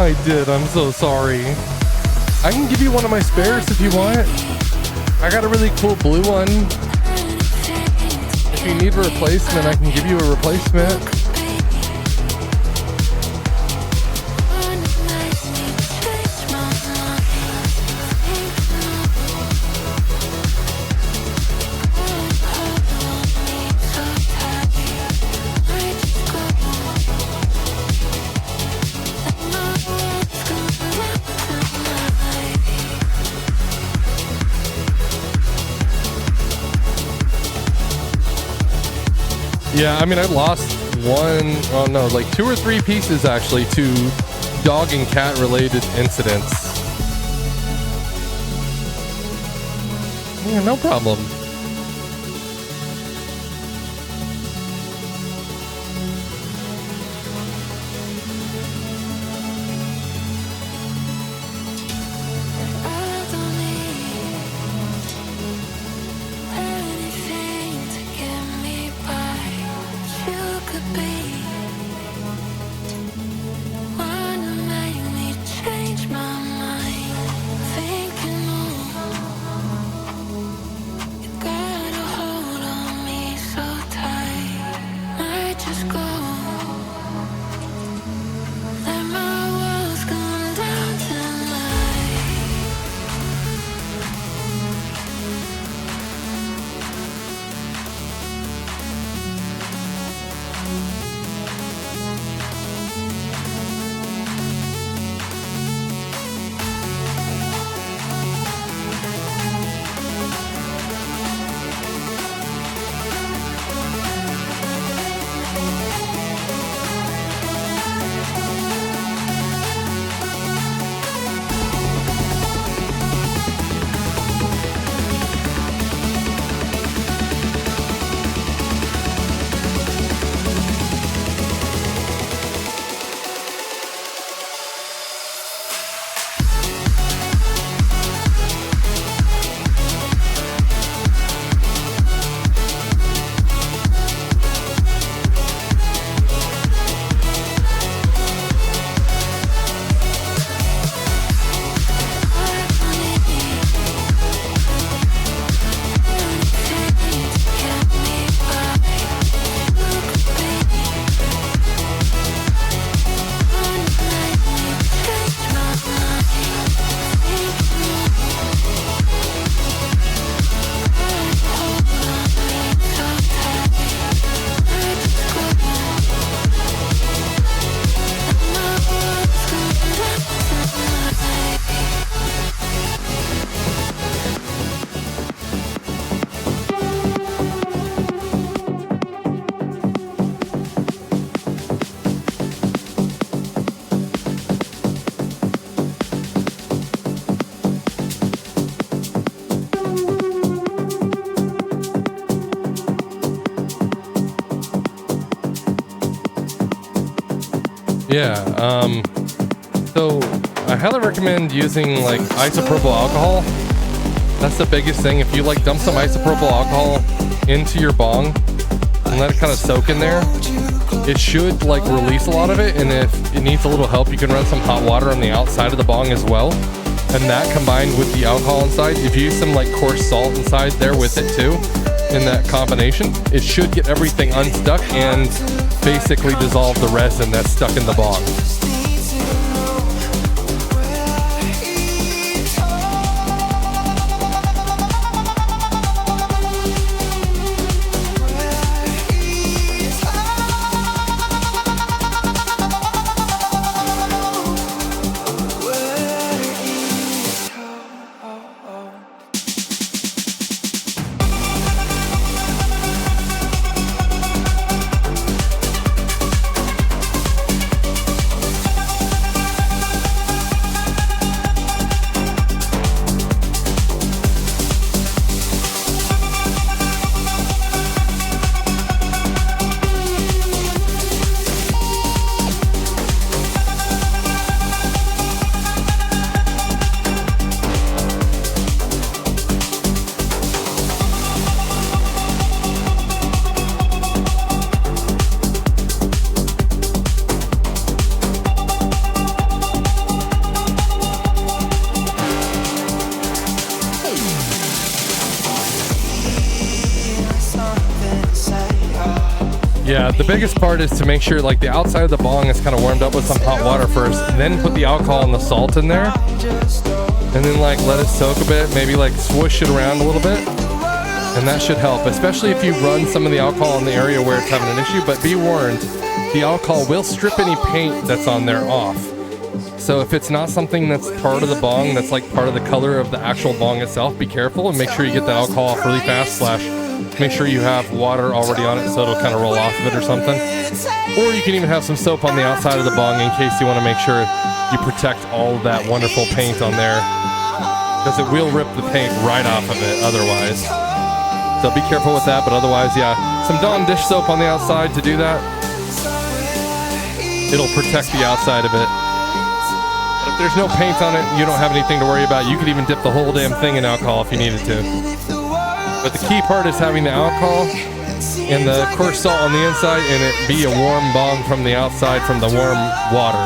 I did. I'm so sorry. I can give you one of my spares if you want. I got a really cool blue one. If you need a replacement, I can give you a replacement. Yeah, I mean, I lost like 2 or 3 pieces actually to dog and cat related incidents. Yeah, no problem. Yeah, so I highly recommend using like isopropyl alcohol. That's the biggest thing. If you like dump some isopropyl alcohol into your bong and let it kind of soak in there, it should like release a lot of it. And if it needs a little help, you can run some hot water on the outside of the bong as well. And that combined with the alcohol inside, if you use some like coarse salt inside there with it too, in that combination, it should get everything unstuck and basically dissolve the resin that's stuck in the bong. Yeah, the biggest part is to make sure like the outside of the bong is kind of warmed up with some hot water first, and then put the alcohol and the salt in there, and then like let it soak a bit, maybe like swoosh it around a little bit, and that should help, especially if you run some of the alcohol in the area where it's having an issue. But be warned, the alcohol will strip any paint that's on there off. So if it's not something that's part of the bong, that's like part of the color of the actual bong itself, be careful and make sure you get the alcohol off really fast, / make sure you have water already on it so it'll kind of roll off of it or something. Or you can even have some soap on the outside of the bong in case you want to make sure you protect all of that wonderful paint on there, because it will rip the paint right off of it otherwise. So be careful with that, but otherwise, yeah, some Dawn dish soap on the outside to do that. It'll protect the outside of it. But if there's no paint on it, you don't have anything to worry about. You could even dip the whole damn thing in alcohol if you needed to. But the key part is having the alcohol and the coarse salt on the inside, and it be a warm bong from the outside from the warm water.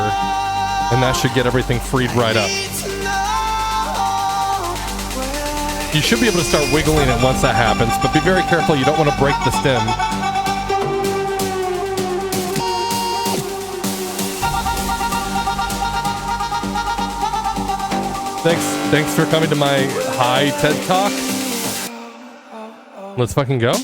And that should get everything freed right up. You should be able to start wiggling it once that happens, but be very careful. You don't want to break the stem. Thanks for coming to my high TED Talk. Let's fucking go.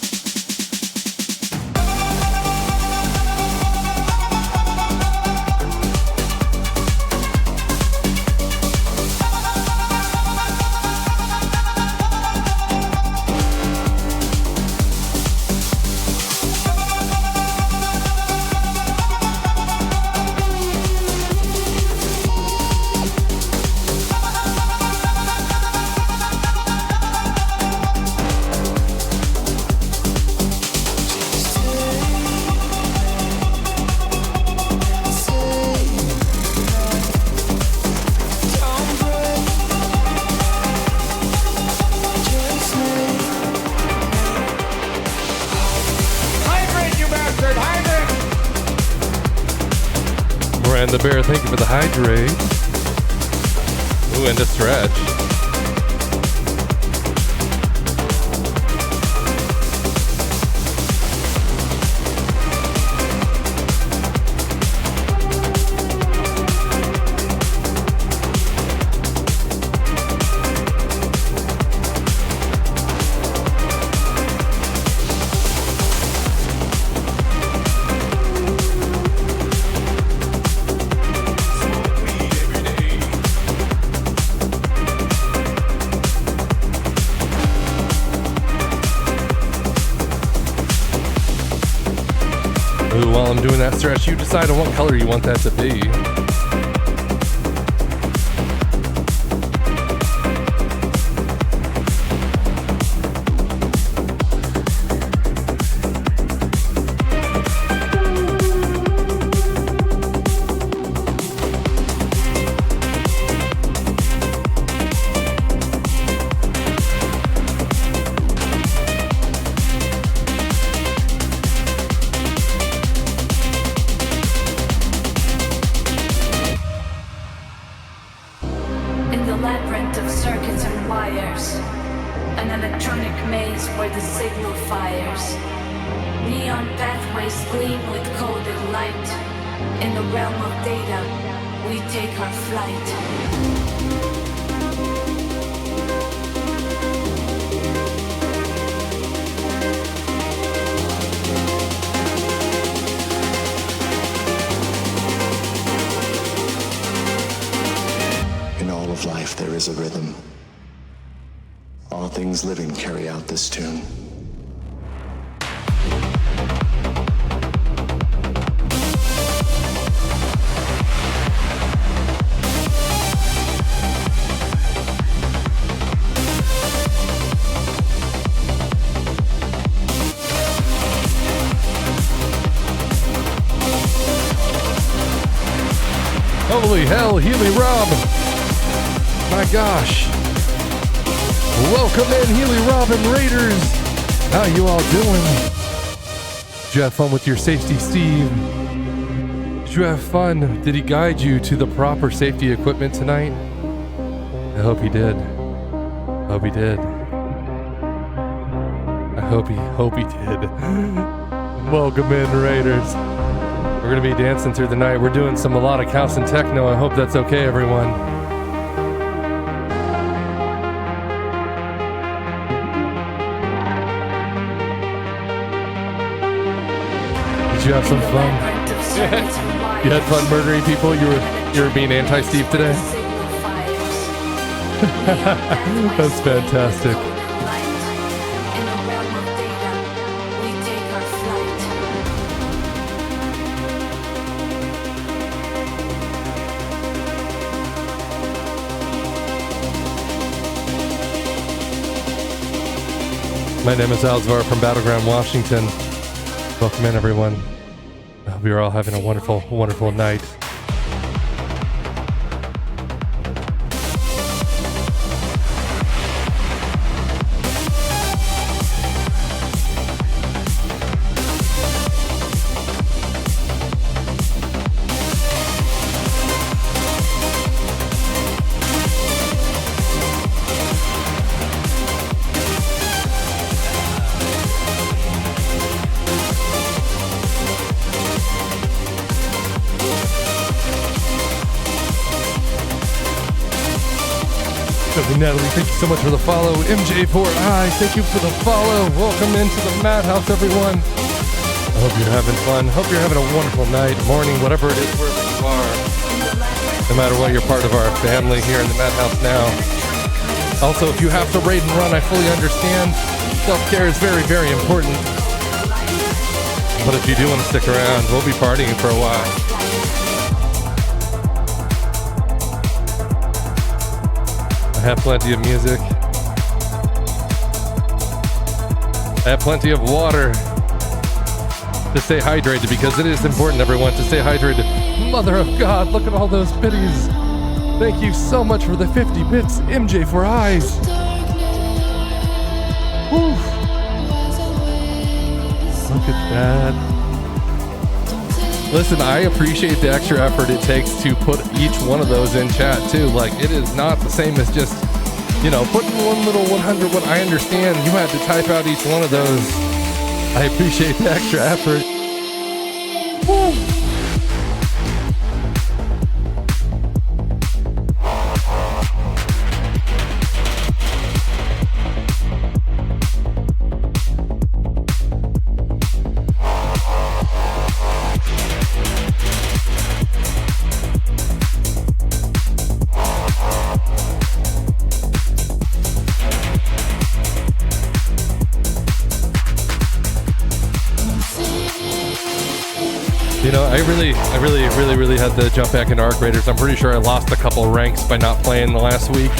And the bear, thank you for the hydrate. Ooh, and a stretch. While I'm doing that stretch, you decide on what color you want that to be. Living carry out this tune. Holy hell, Healy Rob! My gosh! Welcome in, Healy Rob and Raiders! How you all doing? Did you have fun with your safety, Steve? Did you have fun? Did he guide you to the proper safety equipment tonight? I hope he did. Hope he did. I hope he did. Welcome in, Raiders. We're going to be dancing through the night. We're doing some melodic house and techno. I hope that's okay, everyone. Did you have some fun? You had fun murdering people? You were being anti-Steve today? That's fantastic. My name is Alzivar from Battleground, Washington. Welcome in, everyone. I hope you're all having a wonderful, wonderful night. Natalie, thank you so much for the follow. MJ4I, thank you for the follow. Welcome into the Madhouse, everyone. I hope you're having fun. Hope you're having a wonderful night, morning, whatever it is, wherever you are. No matter what, you're part of our family here in the Madhouse now. Also, if you have to raid and run, I fully understand. Self-care is very, very important. But if you do want to stick around, we'll be partying for a while. I have plenty of music. I have plenty of water to stay hydrated, because it is important, everyone, to stay hydrated. Mother of God, look at all those biddies. Thank you so much for the 50 bits, MJ4Eyes. Whew. Look at that. Listen, I appreciate the extra effort it takes to put each one of those in chat too. Like, it is not the same as just, you know, putting one little 100. What I understand, you had to type out each one of those. I appreciate the extra effort. Woo. You know, I really had to jump back into Arc Raiders. I'm pretty sure I lost a couple ranks by not playing the last week.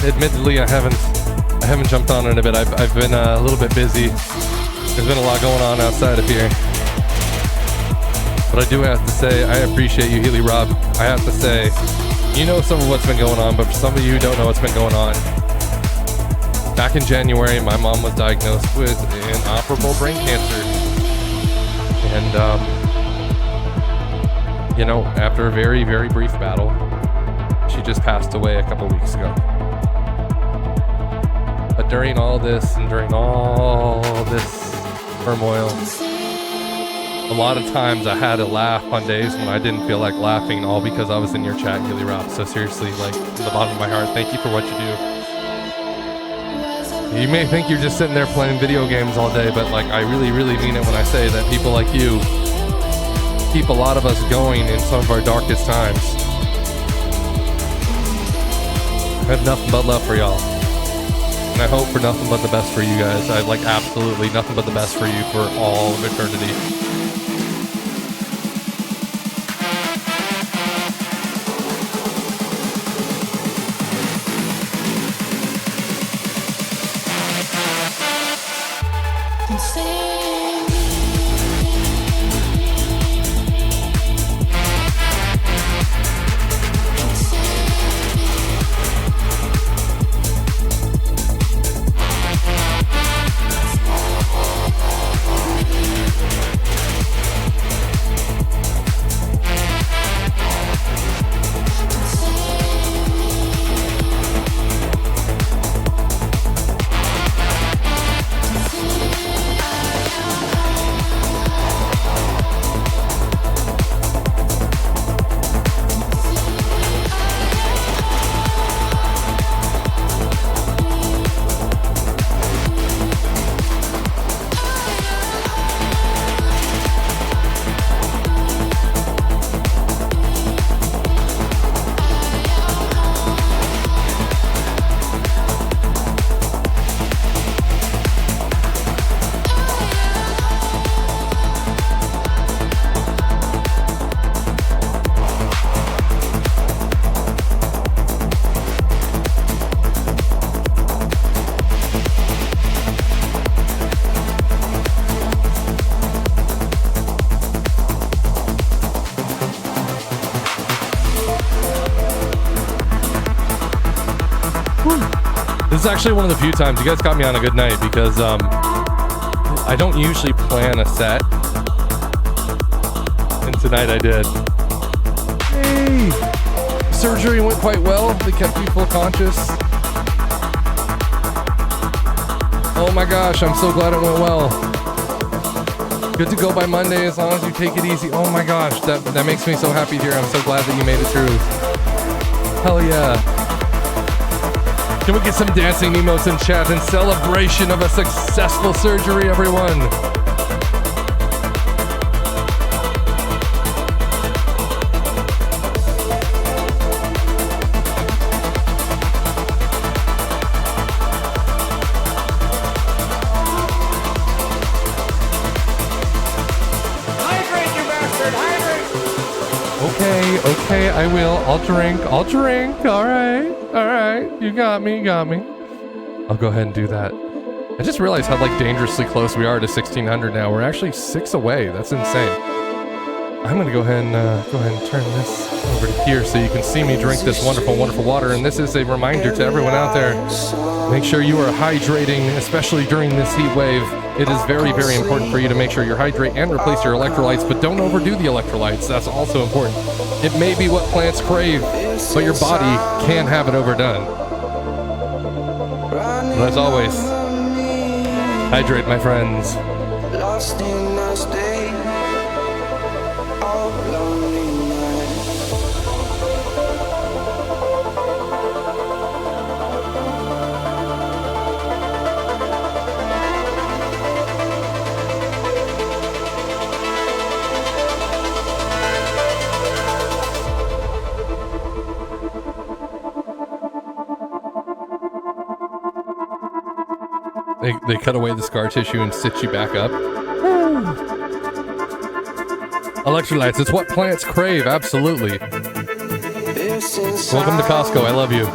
Admittedly, I haven't jumped on in a bit. I've been a little bit busy. There's been a lot going on outside of here. But I do have to say, I appreciate you, Healy Rob. I have to say, you know some of what's been going on, but for some of you who don't know what's been going on, back in January, my mom was diagnosed with inoperable brain cancer. And, you know, after a very, very brief battle, she just passed away a couple weeks ago. But during all this and during all this turmoil, a lot of times I had to laugh on days when I didn't feel like laughing, all because I was in your chat, Gilly Rob. So seriously, like, from the bottom of my heart, thank you for what you do. You may think you're just sitting there playing video games all day, but like, I really, really mean it when I say that people like you keep a lot of us going in some of our darkest times. I have nothing but love for y'all. And I hope for nothing but the best for you guys. I like absolutely nothing but the best for you for all of eternity. is actually one of the few times you guys got me on a good night because I don't usually plan a set, and tonight I did. Hey, surgery went quite well. They kept people conscious. Oh my gosh, I'm so glad it went well. Good to go by Monday as long as you take it easy. Oh my gosh, that makes me so happy to hear. I'm so glad that you made it through. Hell yeah. Can we get some dancing emotes in chat in celebration of a successful surgery, everyone? Okay, I will. I'll drink. All right. You got me. I'll go ahead and do that. I just realized how dangerously close we are to 1600 now. We're actually 6 away. That's insane. I'm gonna go ahead and turn this over to here so you can see me drink this wonderful, wonderful water. And this is a reminder to everyone out there: make sure you are hydrating, especially during this heat wave. It is very, very important for you to make sure you hydrate and replace your electrolytes, but don't overdo the electrolytes. That's also important. It may be what plants crave, but your body can't have it overdone. But as always, hydrate, my friends. Lost in a state of loneliness. They cut away the scar tissue and stitch you back up. Electrolytes, it's what plants crave, absolutely. Welcome to Costco, I love you.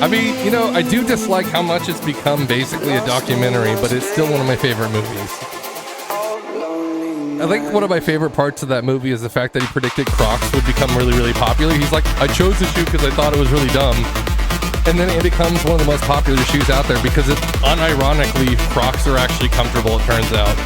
I mean, I do dislike how much it's become basically a documentary, but it's still one of my favorite movies. I think one of my favorite parts of that movie is the fact that he predicted Crocs would become really, really popular. He's like, I chose this shoe because I thought it was really dumb. And then it becomes one of the most popular shoes out there because unironically, Crocs are actually comfortable, it turns out.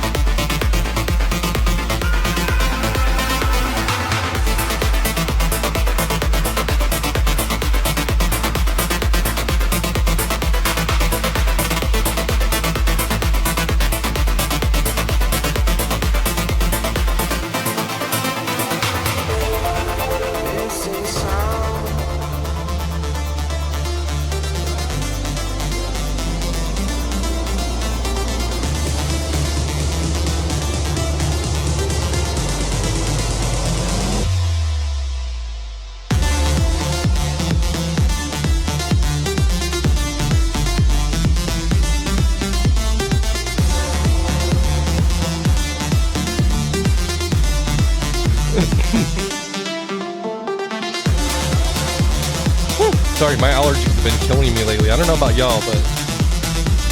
Sorry, my allergies have been killing me lately. I don't know about y'all, but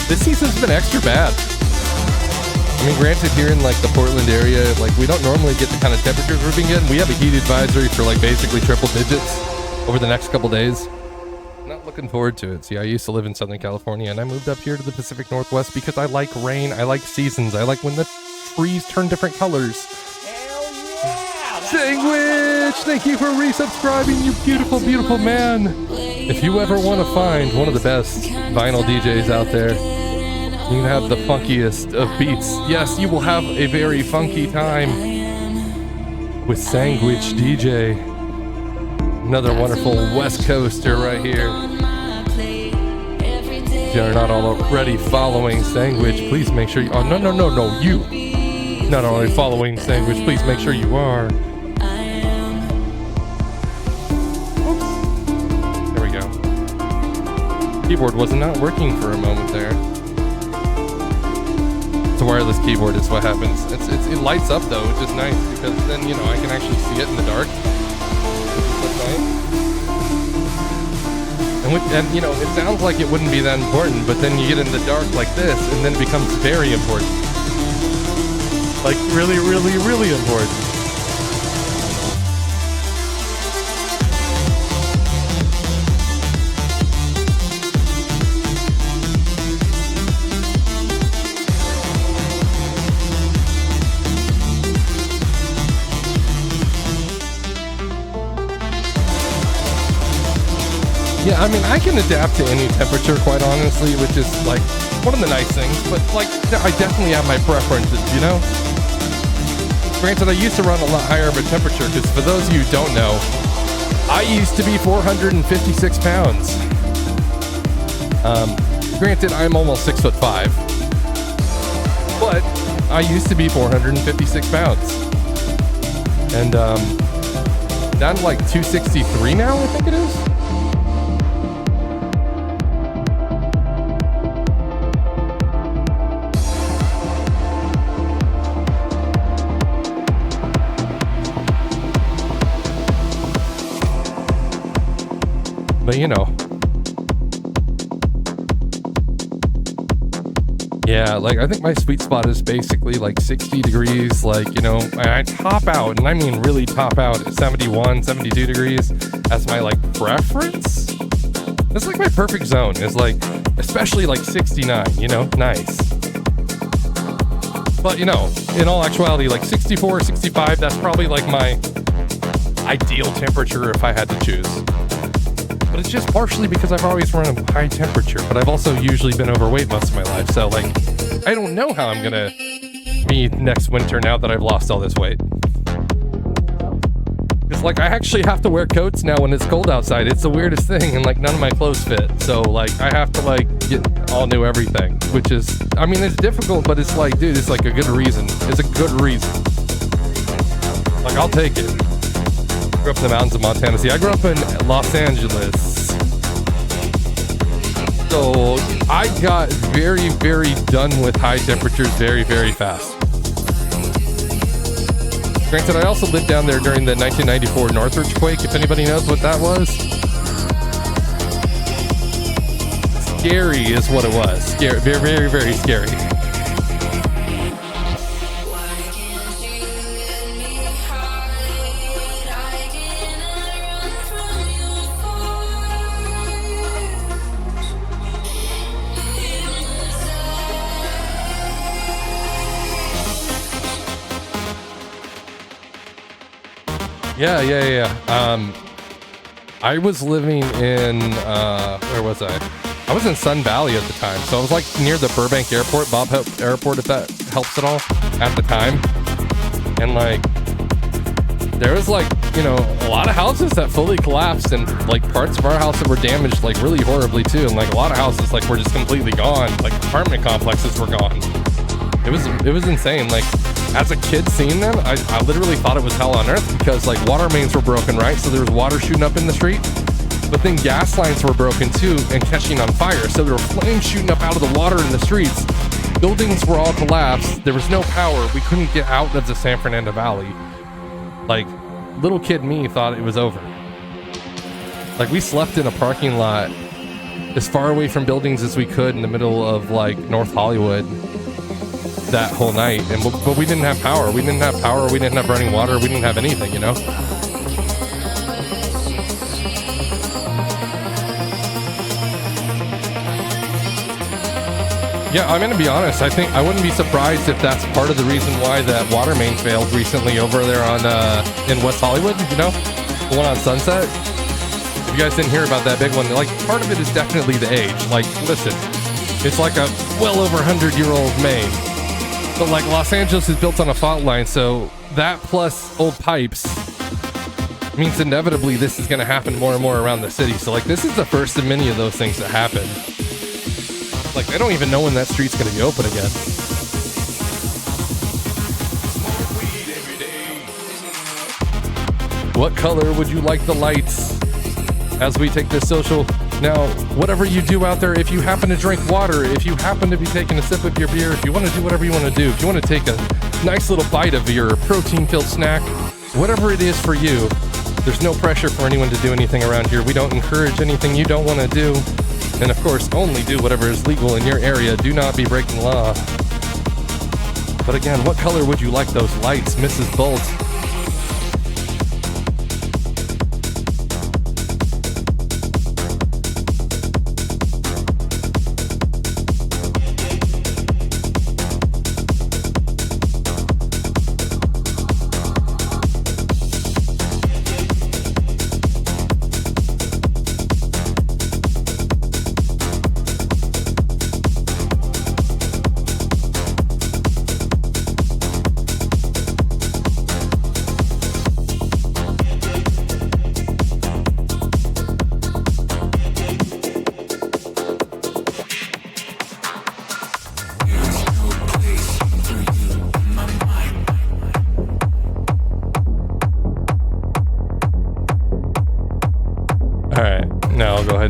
this season's been extra bad. I mean, granted, here in the Portland area, we don't normally get the kind of temperatures we've been getting. We have a heat advisory for basically triple digits over the next couple days. Not looking forward to it. See, I used to live in Southern California, and I moved up here to the Pacific Northwest because I like rain. I like seasons. I like when the trees turn different colors. Sandwich! Thank you for resubscribing, you beautiful, beautiful man. If you ever want to find one of the best vinyl DJs out there, you can have the funkiest of beats. Yes, you will have a very funky time with Sandwich DJ. Another wonderful West Coaster right here. If you're not already following Sandwich, please make sure you... Oh, no, you. Not already following Sandwich, please make sure you are. Keyboard was not working for a moment there. It's a wireless keyboard is what happens. It lights up though, which is nice because then I can actually see it in the dark. And it sounds like it wouldn't be that important, but then you get in the dark like this, and then it becomes very important. Really, really, really important. I mean, I can adapt to any temperature, quite honestly, which is like one of the nice things. But like, I definitely have my preferences, you know? Granted, I used to run a lot higher of a temperature because for those of you who don't know, I used to be 456 pounds. Granted, I'm almost 6'5", but I used to be 456 pounds. And down to like 263 now, I think it is. But you know, yeah, like I think my sweet spot is basically like 60 degrees, like, you know, I top out, and I mean really top out at 71, 72 degrees as my like preference. That's like my perfect zone is like, especially like 69, you know, nice. But you know, in all actuality, like 64, 65, that's probably like my ideal temperature if I had to choose. But it's just partially because I've always run a high temperature, but I've also usually been overweight most of my life. So like, I don't know how I'm gonna be next winter now that I've lost all this weight. It's like, I actually have to wear coats now when it's cold outside. It's the weirdest thing, and like none of my clothes fit. So like, I have to like get all new everything, which is, I mean, it's difficult, but it's like, dude, it's like a good reason. It's a good reason. Like, I'll take it. I grew up in the mountains of Montana. See, I grew up in Los Angeles. So I got very, very done with high temperatures very, very fast. Granted, I also lived down there during the 1994 Northridge quake, if anybody knows what that was. Scary is what it was. Scary, very, very, very scary. Yeah. I was living in, where was I? I was in Sun Valley at the time. So I was like near the Burbank Airport, Bob Hope Airport, if that helps at all, at the time. And like, there was like, you know, a lot of houses that fully collapsed, and like parts of our house that were damaged like really horribly too. And like a lot of houses like were just completely gone. Like apartment complexes were gone. It was insane. Like, as a kid seeing them, I literally thought it was hell on earth because like water mains were broken, right? So there was water shooting up in the street, but then gas lines were broken too and catching on fire. So there were flames shooting up out of the water in the streets. Buildings were all collapsed. There was no power. We couldn't get out of the San Fernando Valley. Like, little kid me thought it was over. Like, we slept in a parking lot as far away from buildings as we could in the middle of like North Hollywood that whole night, but we didn't have power. We didn't have power. We didn't have running water. We didn't have anything, you know? Yeah, I'm gonna be honest. I think I wouldn't be surprised if that's part of the reason why that water main failed recently over there on in West Hollywood, you know? The one on Sunset. If you guys didn't hear about that big one, like, part of it is definitely the age. Like, listen, it's like a well over 100-year-old main. But like Los Angeles is built on a fault line, so that plus old pipes means inevitably this is going to happen more and more around the city. So like, this is the first of many of those things that happen. Like, they don't even know when that street's going to be open again. What color would you like the lights as we take this social? Now, whatever you do out there, if you happen to drink water, if you happen to be taking a sip of your beer, if you want to do whatever you want to do, if you want to take a nice little bite of your protein-filled snack, whatever it is for you, there's no pressure for anyone to do anything around here. We don't encourage anything you don't want to do. And of course, only do whatever is legal in your area. Do not be breaking the law. But again, what color would you like those lights, Mrs. Bolt?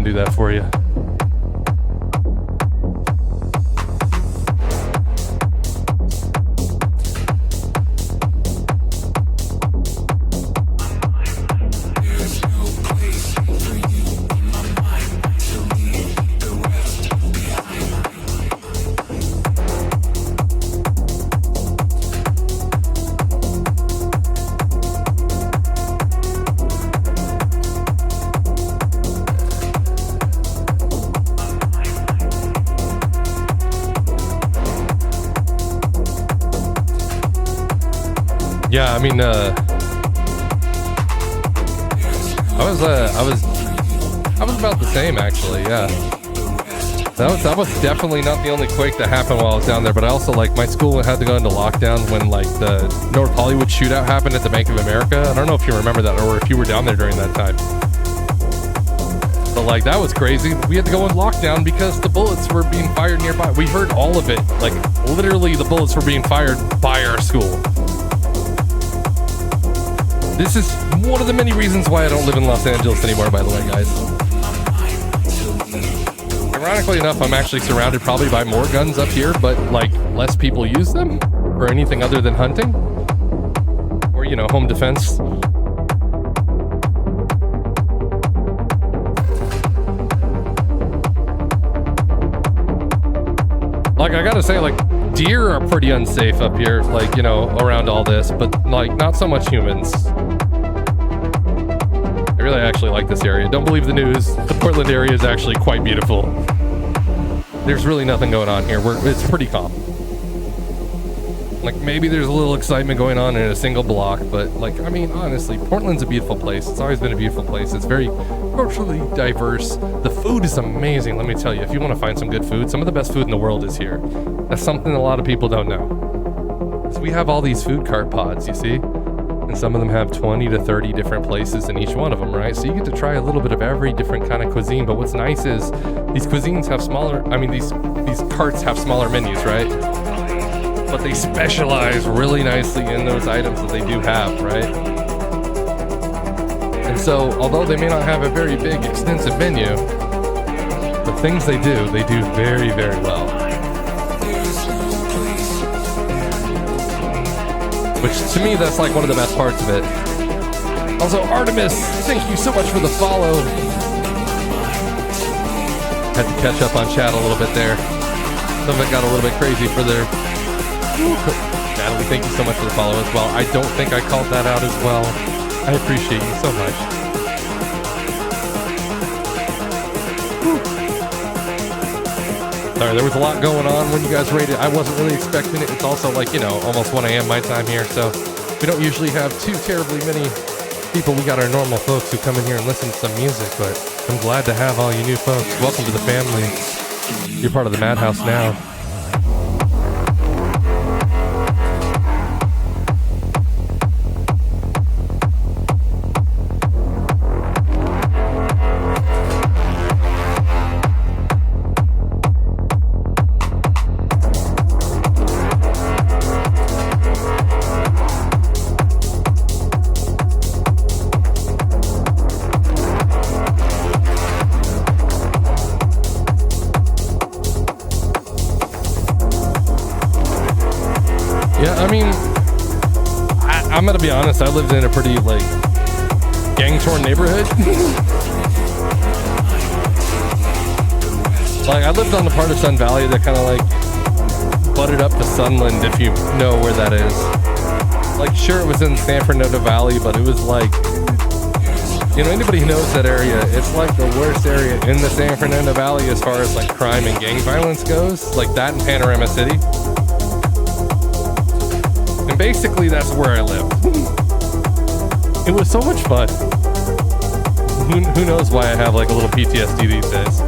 and do that for you. Yeah, I mean, I was about the same actually. Yeah, that was definitely not the only quake that happened while I was down there. But I also like my school had to go into lockdown when like the North Hollywood shootout happened at the Bank of America. I don't know if you remember that or if you were down there during that time. But like that was crazy. We had to go in lockdown because the bullets were being fired nearby. We heard all of it. Like literally, the bullets were being fired by our school. This is one of the many reasons why I don't live in Los Angeles anymore, by the way, guys. Ironically enough, I'm actually surrounded probably by more guns up here, but like less people use them for anything other than hunting or, you know, home defense. Like, I gotta say, like, deer are pretty unsafe up here, like, you know, around all this, but like not so much humans. I really actually like this area. Don't believe the news. The Portland area is actually quite beautiful. There's really nothing going on here. It's pretty calm. Like maybe there's a little excitement going on in a single block, but like, I mean, honestly, Portland's a beautiful place. It's always been a beautiful place. It's very culturally diverse. The food is amazing, let me tell you. If you want to find some good food, some of the best food in the world is here. That's something a lot of people don't know. So we have all these food cart pods, you see? And some of them have 20 to 30 different places in each one of them, right? So you get to try a little bit of every different kind of cuisine. But what's nice is these cuisines have smaller, I mean, these carts have smaller menus, right? But they specialize really nicely in those items that they do have, right? And so, although they may not have a very big, extensive menu, the things they do very, very well. Which, to me, that's like one of the best parts of it. Also, Artemis, thank you so much for the follow. Had to catch up on chat a little bit there. Some of it got a little bit crazy for their... Natalie, thank you so much for the follow as well. I don't think I called that out as well. I appreciate you so much. Sorry, there was a lot going on when you guys rated. I wasn't really expecting it. It's also like, you know, almost 1 a.m. my time here, so we don't usually have too terribly many people. We got our normal folks who come in here and listen to some music, but I'm glad to have all you new folks. Welcome to the family. You're part of the Madhouse now. I'm gonna be honest, I lived in a pretty, like, gang-torn neighborhood. Like, I lived on the part of Sun Valley that kind of, like, butted up to Sunland, if you know where that is. Like, sure, it was in San Fernando Valley, but it was like, you know, anybody who knows that area, it's like the worst area in the San Fernando Valley as far as, like, crime and gang violence goes. Like, that in Panorama City. And basically, that's where I lived. It was so much fun. Who knows why I have like a little PTSD these days.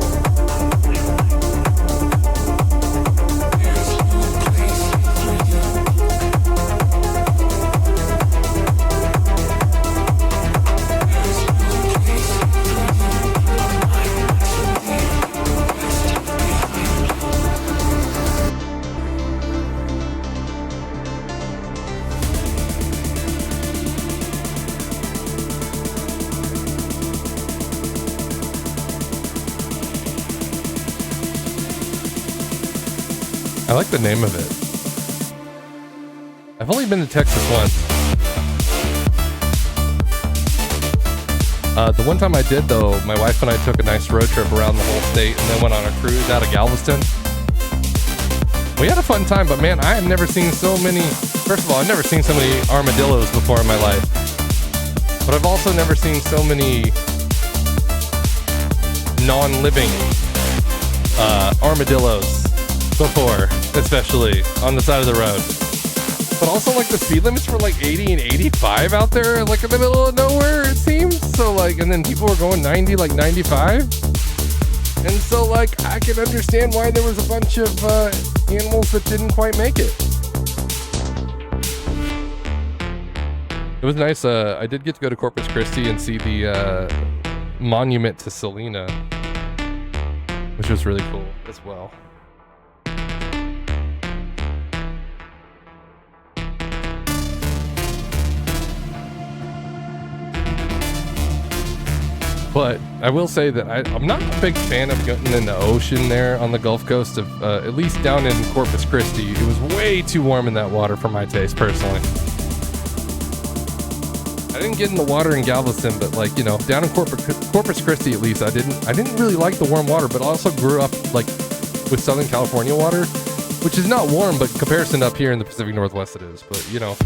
I like the name of it. I've only been to Texas once. The one time I did, though, my wife and I took a nice road trip around the whole state and then went on a cruise out of Galveston. We had a fun time, but man, I have never seen so many... First of all, I've never seen so many armadillos before in my life. But I've also never seen so many non-living armadillos before, especially on the side of the road. But also, like, the speed limits were like 80 and 85 out there, like in the middle of nowhere, it seems. So, like, and then people were going 90, like 95. And so, like, I can understand why there was a bunch of animals that didn't quite make it. It was nice. I did get to go to Corpus Christi and see the monument to Selena, which was really cool as well. But I will say that I'm not a big fan of getting in the ocean there on the Gulf Coast of, at least down in Corpus Christi. It was way too warm in that water for my taste, personally. I didn't get in the water in Galveston, but like, you know, down in Corpus Christi at least, I didn't really like the warm water, but I also grew up like with Southern California water, which is not warm, but in comparison to up here in the Pacific Northwest it is, but you know.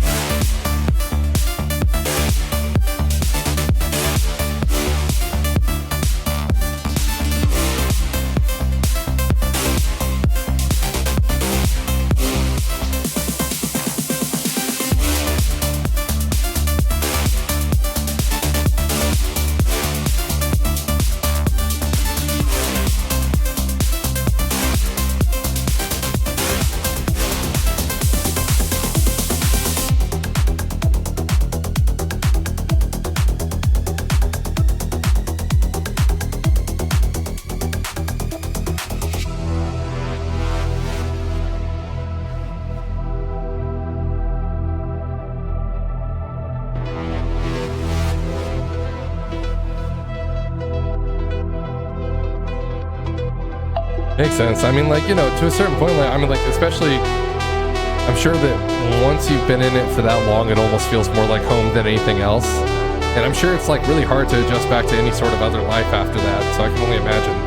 Makes sense. I mean, like, you know, to a certain point, like, I mean, like, especially, I'm sure that once you've been in it for that long, it almost feels more like home than anything else. And I'm sure it's, like, really hard to adjust back to any sort of other life after that, so I can only imagine.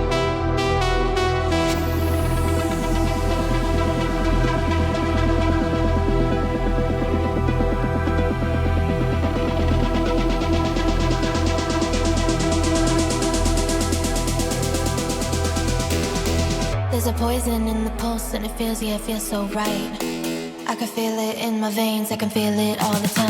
There's a poison in the pulse and it feels, yeah, it feels so right. I can feel it in my veins, I can feel it all the time.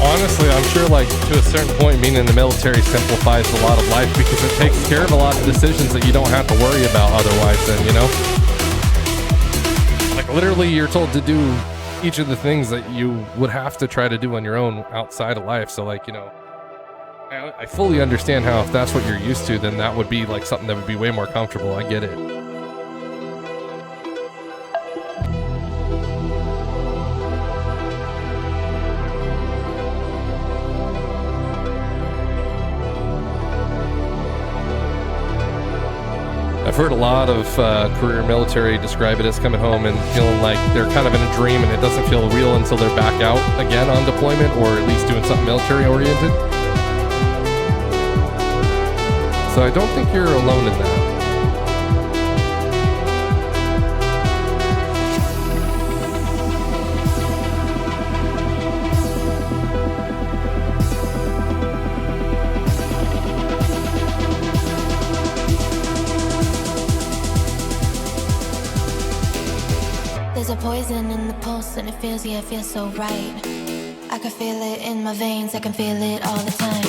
Honestly, I'm sure, like, to a certain point, being in the military simplifies a lot of life because it takes care of a lot of decisions that you don't have to worry about otherwise then, you know? Like, literally, you're told to do each of the things that you would have to try to do on your own outside of life. So, like, you know, I fully understand how if that's what you're used to, then that would be, like, something that would be way more comfortable. I get it. I've heard a lot of career military describe it as coming home and feeling like they're kind of in a dream and it doesn't feel real until they're back out again on deployment or at least doing something military oriented. So I don't think you're alone in that. There's a poison in the pulse and it feels, yeah, it feels so right. I can feel it in my veins, I can feel it all the time.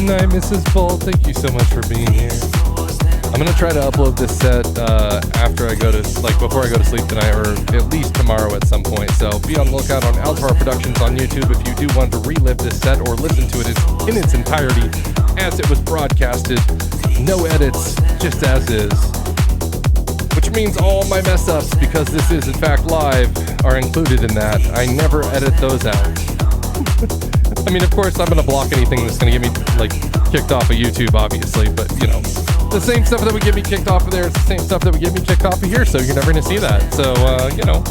night, Mrs. Bolt. Thank you so much for being here. I'm gonna try to upload this set after I go to, before I go to sleep tonight, or at least tomorrow at some point. So be on the lookout on Alzivar Productions on YouTube if you do want to relive this set or listen to it in its entirety as it was broadcasted. No edits, just as is. Which means all my mess ups, because this is in fact live, are included in that. I never edit those out. I mean, of course, I'm gonna block anything that's gonna get me kicked off of YouTube, obviously. But you know, the same stuff that would get me kicked off of there is the same stuff that would get me kicked off of here. So you're never gonna see that. So you know.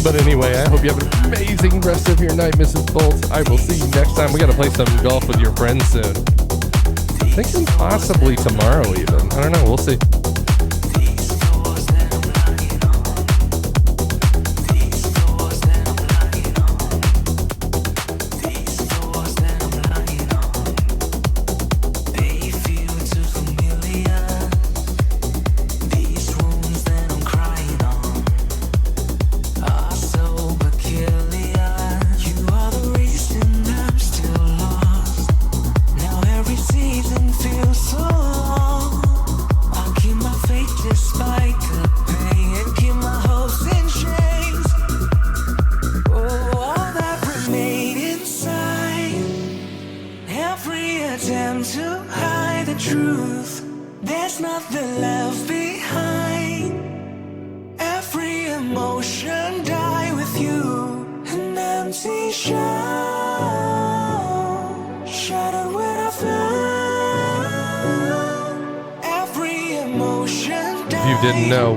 But anyway, I hope you have an amazing rest of your night, Mrs. Bolt. I will see you next time. We gotta play some golf with your friends soon. I'm thinking possibly tomorrow, even. I don't know. We'll see.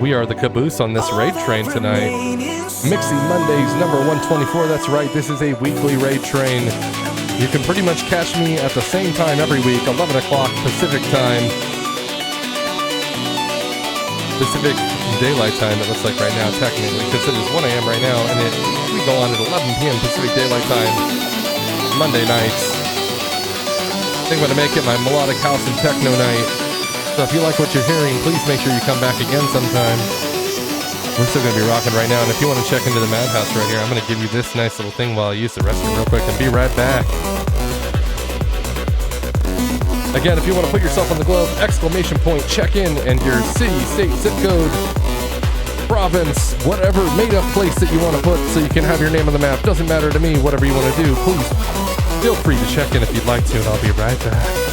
We are the caboose on this raid train tonight. Mixy Mondays, number 124. That's right, this is a weekly raid train. You can pretty much catch me at the same time every week, 11 o'clock Pacific time. Pacific Daylight Time, it looks like right now, technically, because it is 1 a.m. right now, and we go on at 11 p.m. Pacific Daylight Time, Monday nights. I think I'm going to make it my Melodic House and Techno night. So if you like what you're hearing, please make sure you come back again sometime. We're still going to be rocking right now, and if you want to check into the Madhouse right here, I'm going to give you this nice little thing while I use the restroom real quick and be right back. Again, if you want to put yourself on the globe, exclamation point, check in, and your city, state, zip code, province, whatever made-up place that you want to put so you can have your name on the map. Doesn't matter to me, whatever you want to do. Please feel free to check in if you'd like to, and I'll be right back.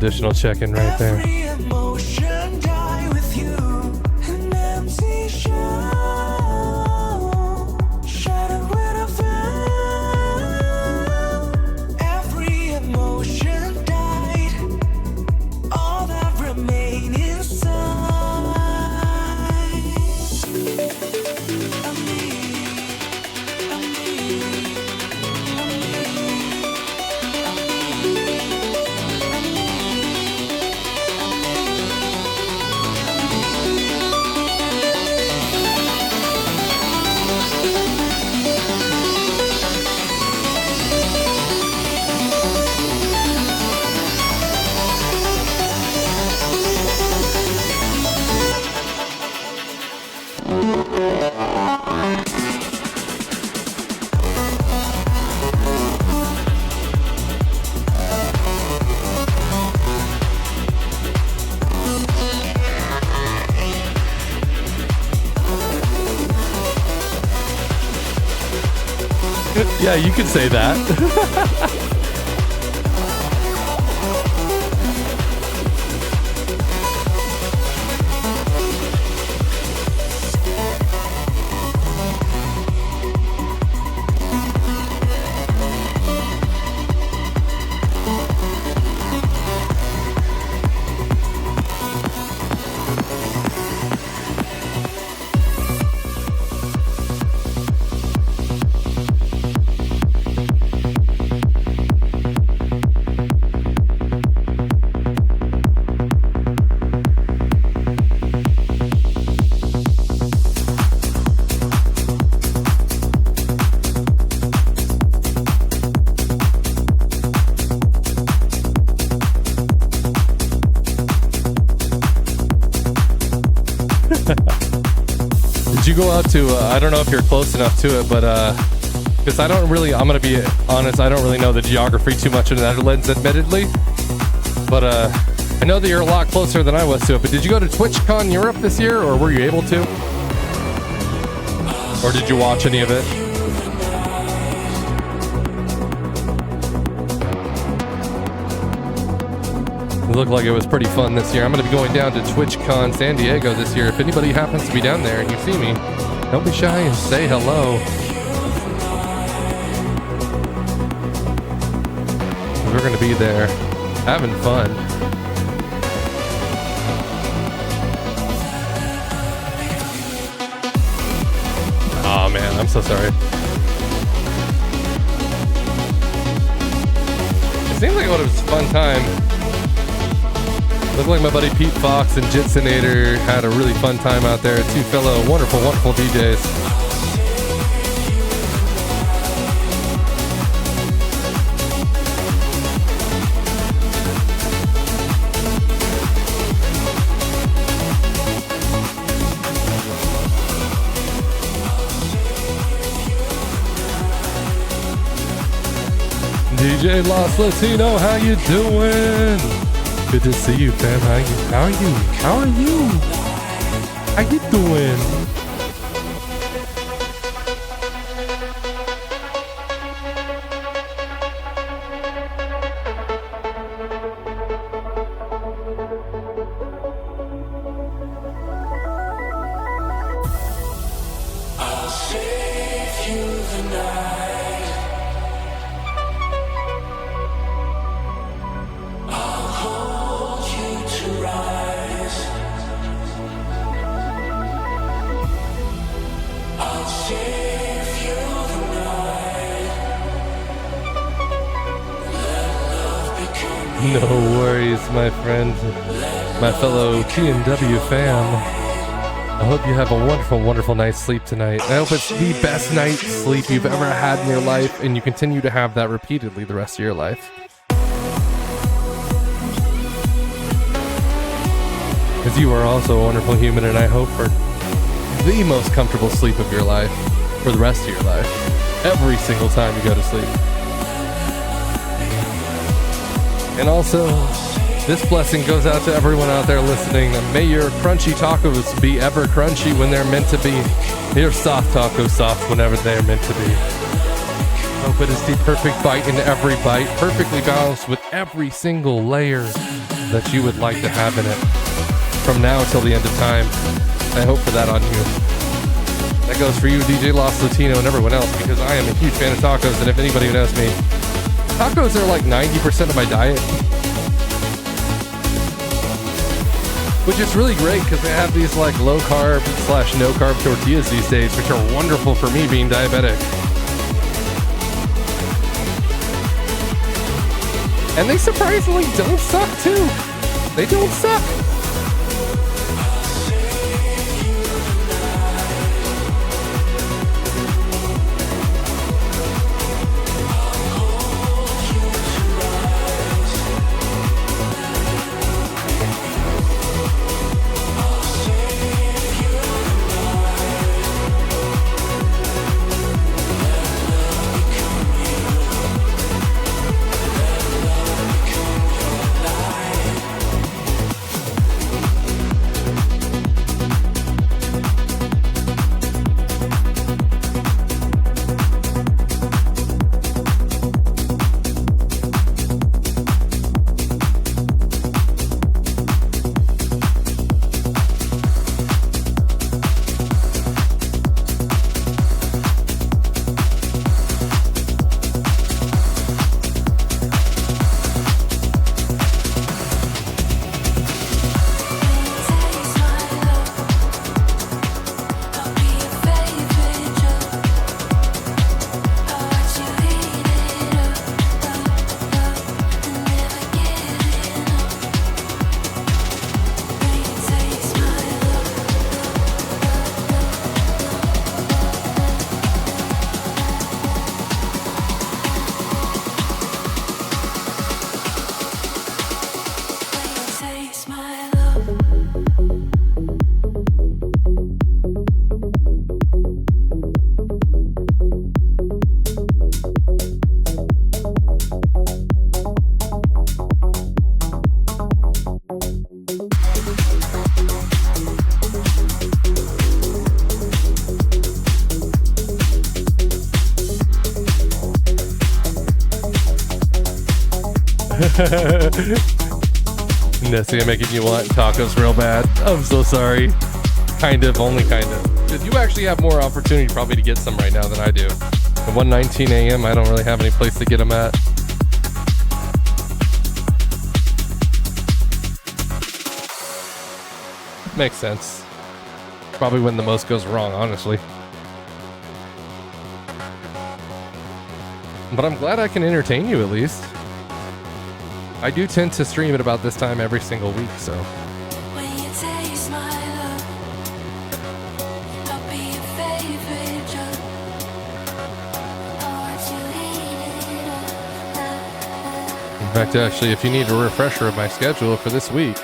Additional check-in right there. Yeah, you could say that. Did you go out to, I don't know if you're close enough to it, but, because I'm going to be honest, I don't really know the geography too much in the Netherlands, admittedly. But I know that you're a lot closer than I was to it, but did you go to TwitchCon Europe this year, or were you able to? Or did you watch any of it? It looked like it was pretty fun this year. I'm going to be going down to TwitchCon San Diego this year. If anybody happens to be down there and you see me, don't be shy and say hello. We're going to be there having fun. Oh man, I'm so sorry. It seems like it was a fun time. Looked like my buddy Pete Fox and Jitsinator had a really fun time out there. Two fellow wonderful, wonderful DJs. DJ Lost Latino, how you doing? Good to see you, fam. How are you doing? I'll save you the night. I'll hold you to rise. I'll save you the night. Let love become No worries, my friend, my fellow T&W fam. I hope you have a wonderful, wonderful night's sleep tonight. I hope it's the best night's sleep you've ever had in your life, and you continue to have that repeatedly the rest of your life. Because you are also a wonderful human, and I hope for the most comfortable sleep of your life for the rest of your life. Every single time you go to sleep. And also, this blessing goes out to everyone out there listening. May your crunchy tacos be ever crunchy when they're meant to be. Your soft tacos soft whenever they're meant to be. Hope it is the perfect bite in every bite, perfectly balanced with every single layer that you would like to have in it. From now till the end of time, I hope for that on you. That goes for you, DJ Lost Latino, and everyone else, because I am a huge fan of tacos, and if anybody who knows me, tacos are like 90% of my diet. Which is really great because they have these like low carb / no carb tortillas these days, which are wonderful for me being diabetic. And they surprisingly don't suck too. They don't suck. Nessie, I'm making you want tacos real bad. I'm so sorry. Kind of, only kind of. Because you actually have more opportunity probably to get some right now than I do. At 1:19 a.m., I don't really have any place to get them at. Makes sense. Probably when the most goes wrong, honestly. But I'm glad I can entertain you at least. I do tend to stream at about this time every single week, so. When you taste my love, I'll be your favorite drug. In fact, actually, if you need a refresher of my schedule for this week,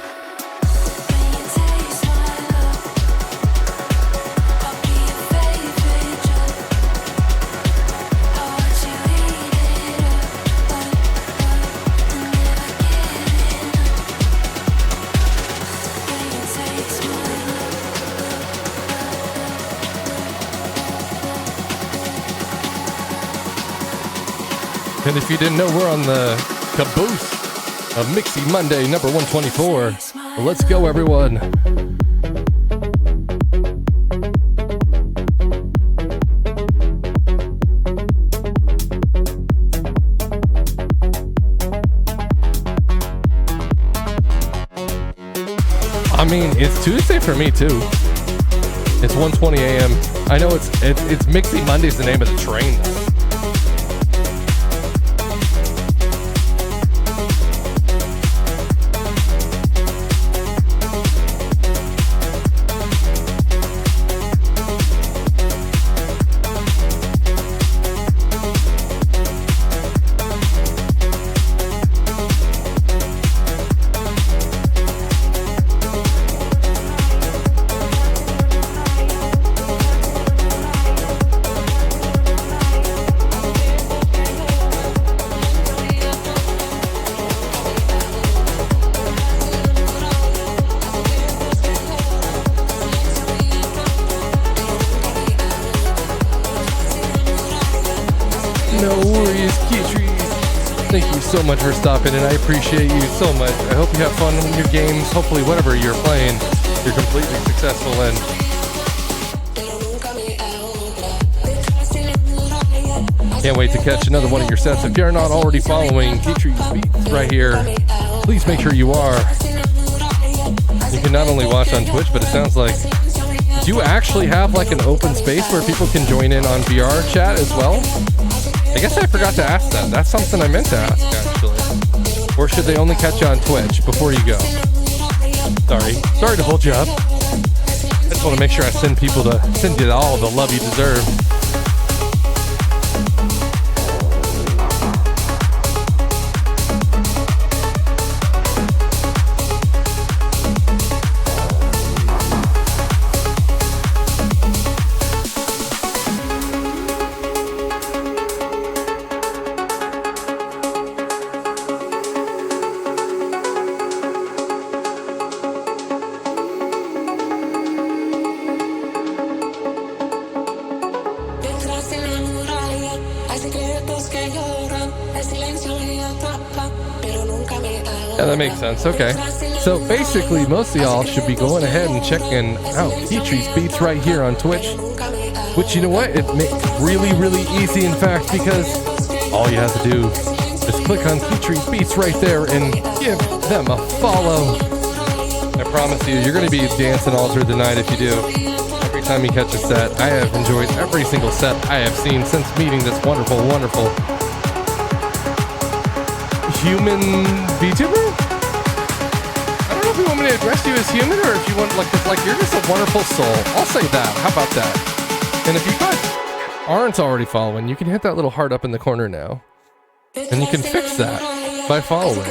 and if you didn't know, we're on the caboose of Mixy Monday, number 124. Well, let's go, everyone. I mean, it's Tuesday for me, too. It's 1:20 a.m. I know it's Mixy Monday's the name of the train, though. So much for stopping, and I appreciate you so much. I hope you have fun in your games. Hopefully, whatever you're playing, you're completely successful in. Can't wait to catch another one of your sets. If you're not already following Keetree's Beats right here, please make sure you are. You can not only watch on Twitch, but it sounds like, do you actually have like an open space where people can join in on VR chat as well? I guess I forgot to ask that. That's something I meant to ask, actually. Or should they only catch you on Twitch before you go? Sorry to hold you up. I just want to make sure I send you all the love you deserve. Yeah, that makes sense. Okay. So basically, most of y'all should be going ahead and checking out Keetree's Beats right here on Twitch. Which, you know what? It makes really, really easy, in fact, because all you have to do is click on Keetree's Beats right there and give them a follow. I promise you, you're going to be dancing all through the night if you do. Every time you catch a set, I have enjoyed every single set I have seen since meeting this wonderful, wonderful human VTuber? I don't know if you want me to address you as human or if you want, like you're just a wonderful soul. I'll say that. How about that? And if you guys aren't already following, you can hit that little heart up in the corner now. And you can fix that by following.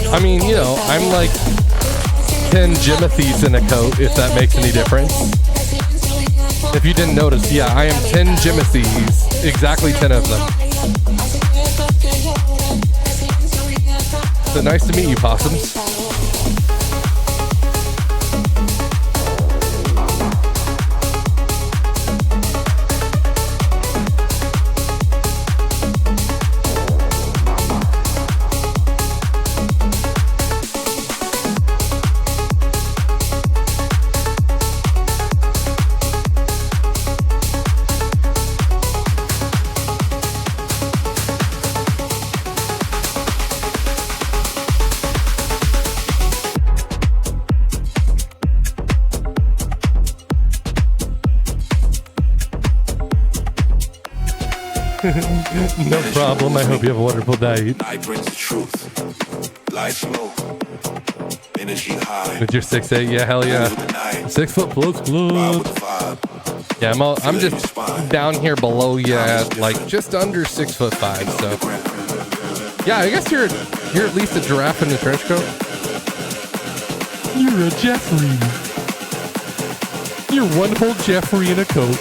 I mean, you know, I'm like 10 Jimothy's in a coat, if that makes any difference. If you didn't notice, yeah, I am 10 Jimothy's, exactly 10 of them. So nice to meet you, possums. No problem. I hope you have a wonderful night. Night brings the truth. Lights low. Energy high. With your 6'8", yeah, hell yeah. 6 foot plus club. Yeah, I'm just down here below you at like just under 6'5". So yeah, I guess you're at least a giraffe in a trench coat. You're a Jeffrey. You're one whole Jeffrey in a coat.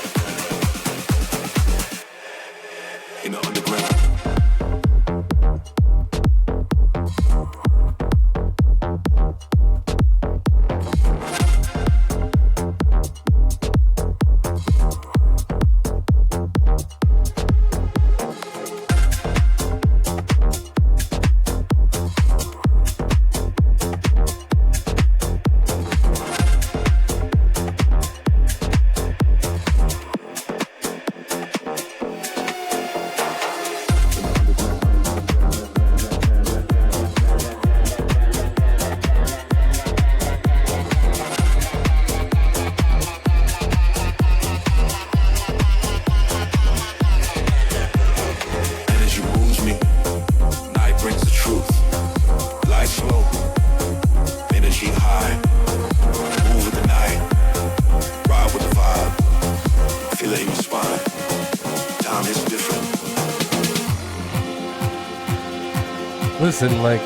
Listen, like,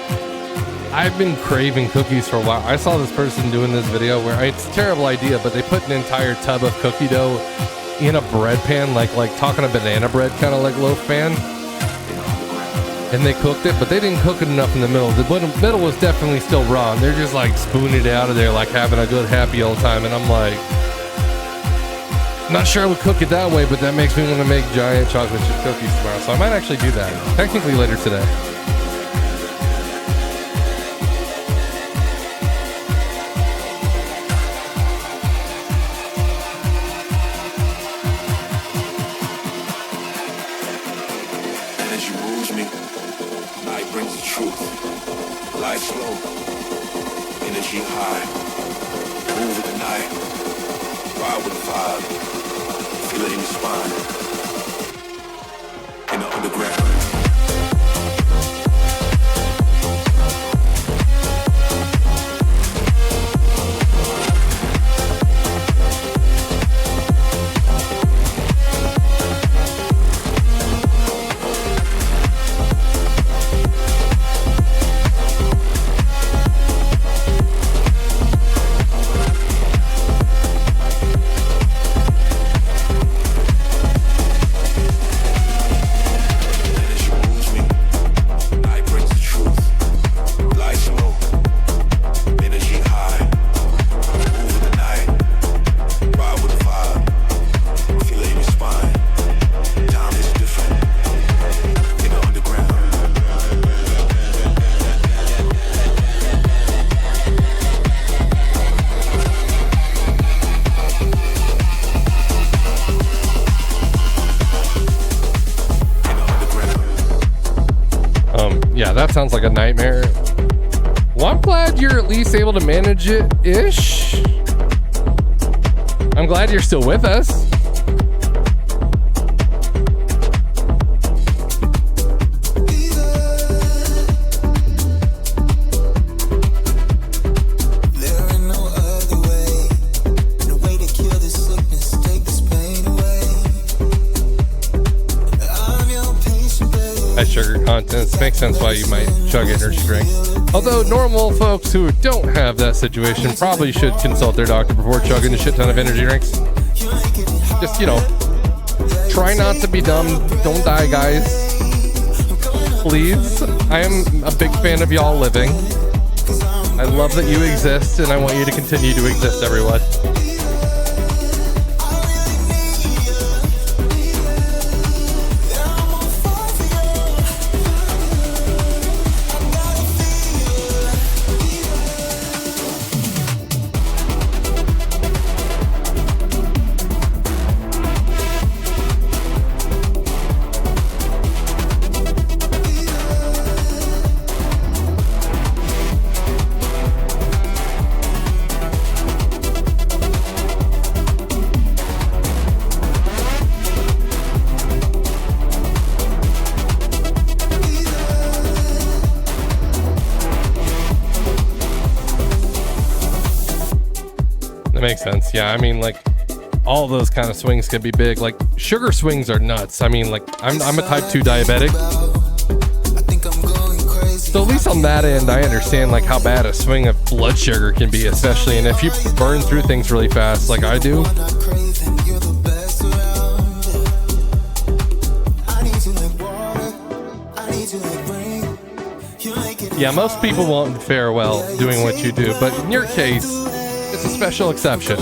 I've been craving cookies for a while. I saw this person doing this video where it's a terrible idea, but they put an entire tub of cookie dough in a bread pan, like talking a banana bread kind of like loaf pan. And they cooked it, but they didn't cook it enough in the middle. The middle was definitely still raw. And they're just like spooning it out of there, like having a good happy old time. And I'm like, not sure I would cook it that way, but that makes me want to make giant chocolate chip cookies tomorrow. So I might actually do that, technically later today. That sounds like a nightmare. Well, I'm glad you're at least able to manage it-ish. I'm glad you're still with us. Sugar content. Makes sense why you might chug energy drinks. Although normal folks who don't have that situation probably should consult their doctor before chugging a shit ton of energy drinks. Just, you know, try not to be dumb. Don't die, guys. Please. I am a big fan of y'all living. I love that you exist, and I want you to continue to exist, everyone. Makes sense. Yeah, I mean, like, all those kind of swings can be big. Like, sugar swings are nuts. I mean, like, I'm a type 2 diabetic, so at least on that end I understand like how bad a swing of blood sugar can be, especially, and if you burn through things really fast like I do. Yeah, most people won't fare well doing what you do, but in your case, it's a special exception.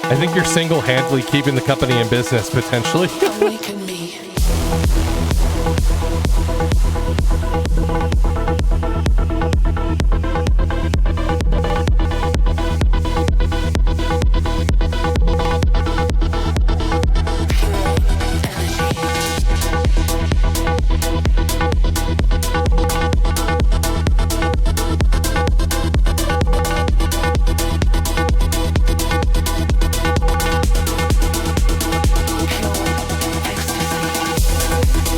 I think you're single-handedly keeping the company in business, potentially. Awaken me. Ecstasy.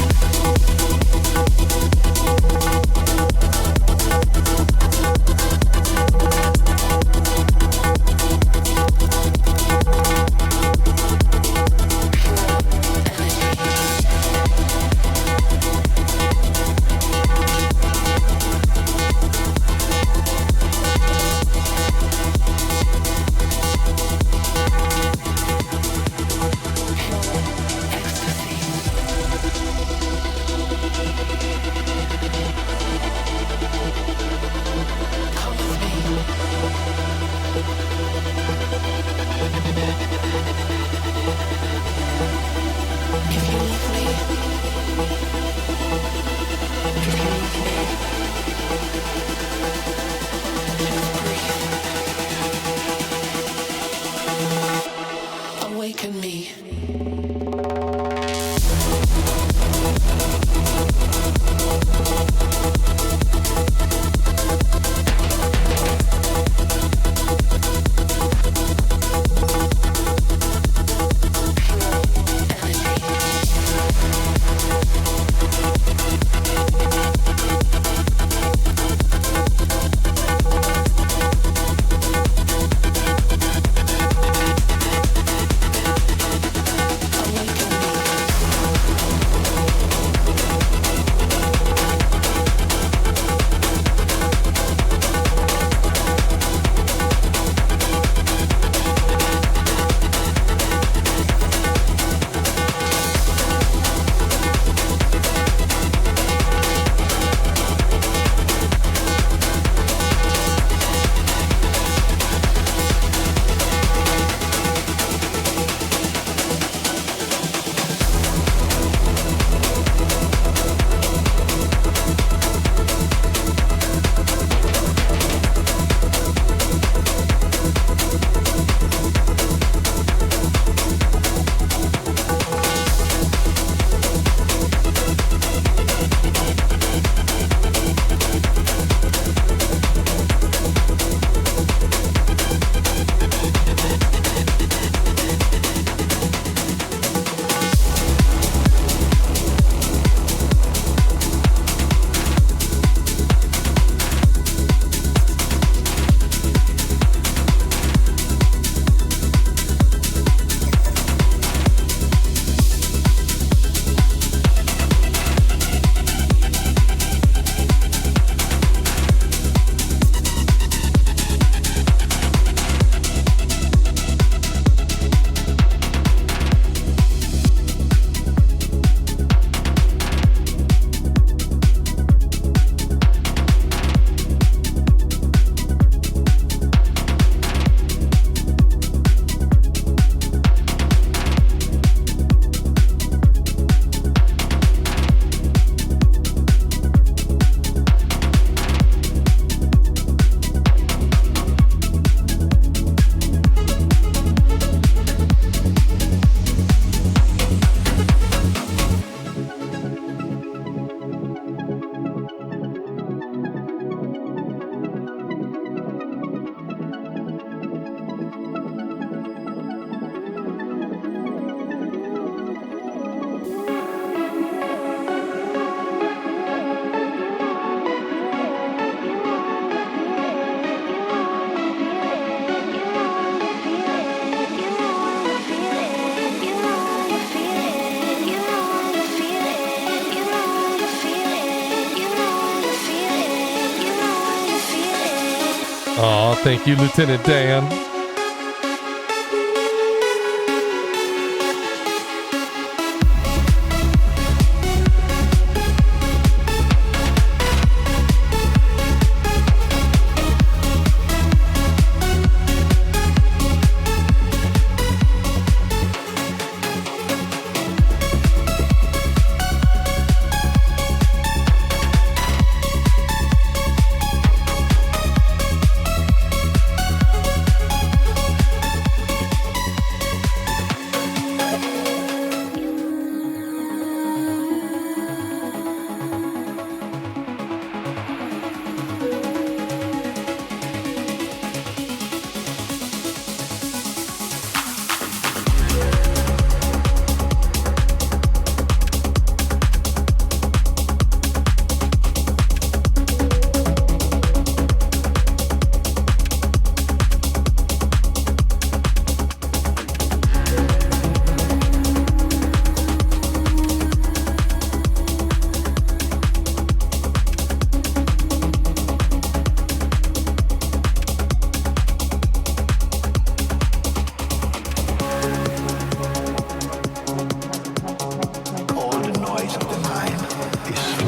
Aw, thank you, Lieutenant Dan.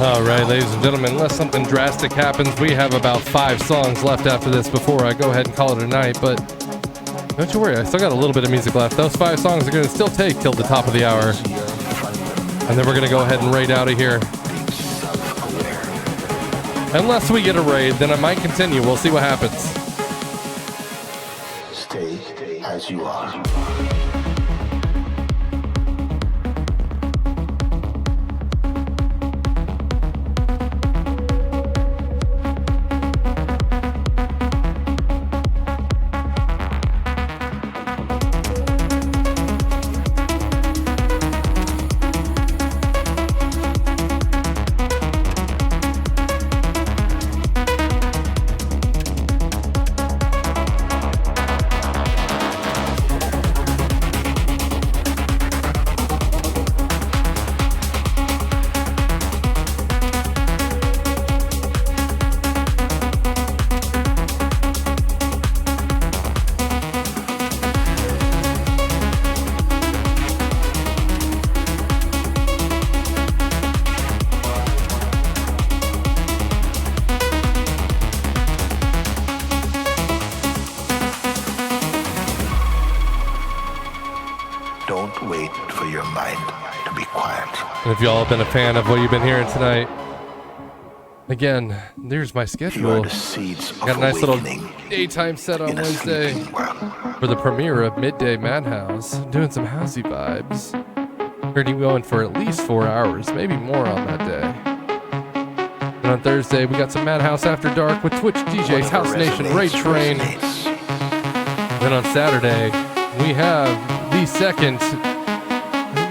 All right, ladies and gentlemen, unless something drastic happens, we have about 5 songs left after this before I go ahead and call it a night, but don't you worry, I still got a little bit of music left. Those 5 songs are going to still take till the top of the hour. And then we're going to go ahead and raid out of here. Unless we get a raid, then I might continue. We'll see what happens. Stay as you are. If y'all have been a fan of what you've been hearing tonight, again, there's my schedule. Got a nice little daytime set on Wednesday for the premiere of Midday Madhouse, doing some housey vibes. Heard you going for at least 4 hours, maybe more on that day. And on Thursday, we got some Madhouse After Dark with Twitch DJs, House Nation, Raid Train. Then on Saturday, we have the second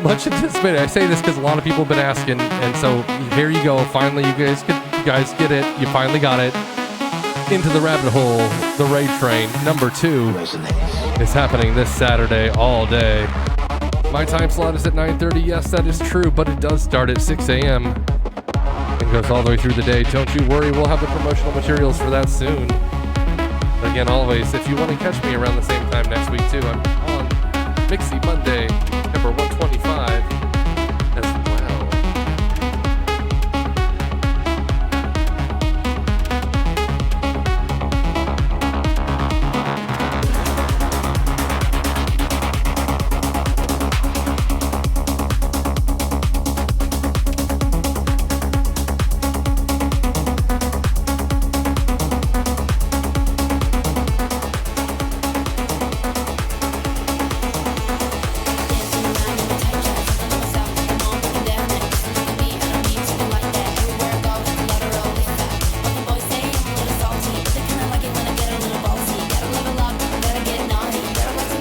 much anticipated. I say this because a lot of people have been asking, and so here you go. Finally, you guys get it. You finally got it. Into the Rabbit Hole, the Raid Train number 2 is happening this Saturday all day. My time slot is at 9:30. Yes, that is true, but it does start at 6 a.m. and goes all the way through the day. Don't you worry, we'll have the promotional materials for that soon. Again, always, if you want to catch me around the same time next week too, I'm on Mixy Monday, number 125 as well.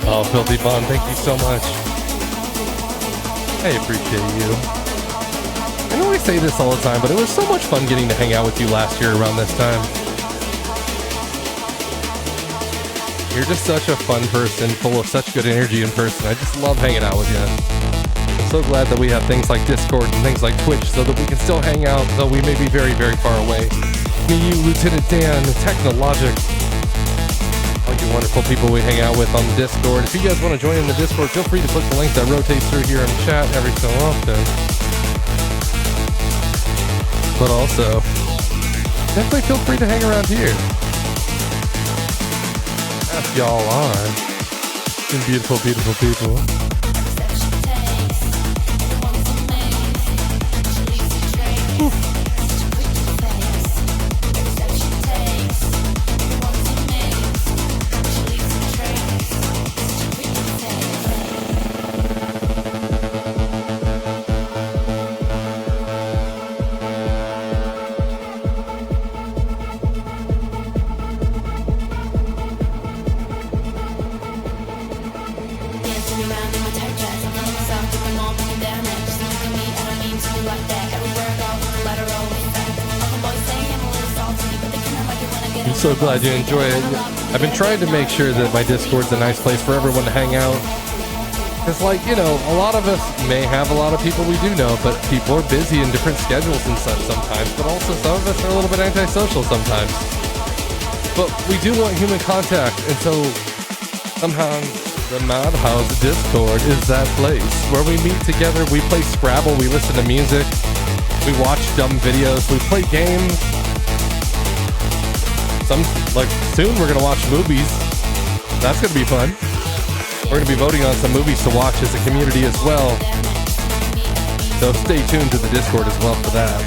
Oh, Filthy Bun, thank you so much. I appreciate you. I know I say this all the time, but it was so much fun getting to hang out with you last year around this time. You're just such a fun person, full of such good energy in person. I just love hanging out with you. I'm so glad that we have things like Discord and things like Twitch so that we can still hang out, though we may be very, very far away. Me, you, Lieutenant Dan, Technologic, You wonderful people we hang out with on the Discord. If you guys want to join in the Discord, feel free to click the link that rotates through here in the chat every so often. But also, definitely feel free to hang around here. As y'all are. You beautiful, beautiful people. So glad you enjoy it. I've been trying to make sure that my Discord's a nice place for everyone to hang out. Because, like, you know, a lot of us may have a lot of people we do know, but people are busy in different schedules and such sometimes, but also some of us are a little bit antisocial sometimes. But we do want human contact, and so somehow the Madhouse Discord is that place where we meet together, we play Scrabble, we listen to music, we watch dumb videos, we play games. Soon we're gonna watch movies. That's gonna be fun. We're gonna be voting on some movies to watch as a community as well. So stay tuned to the Discord as well for that.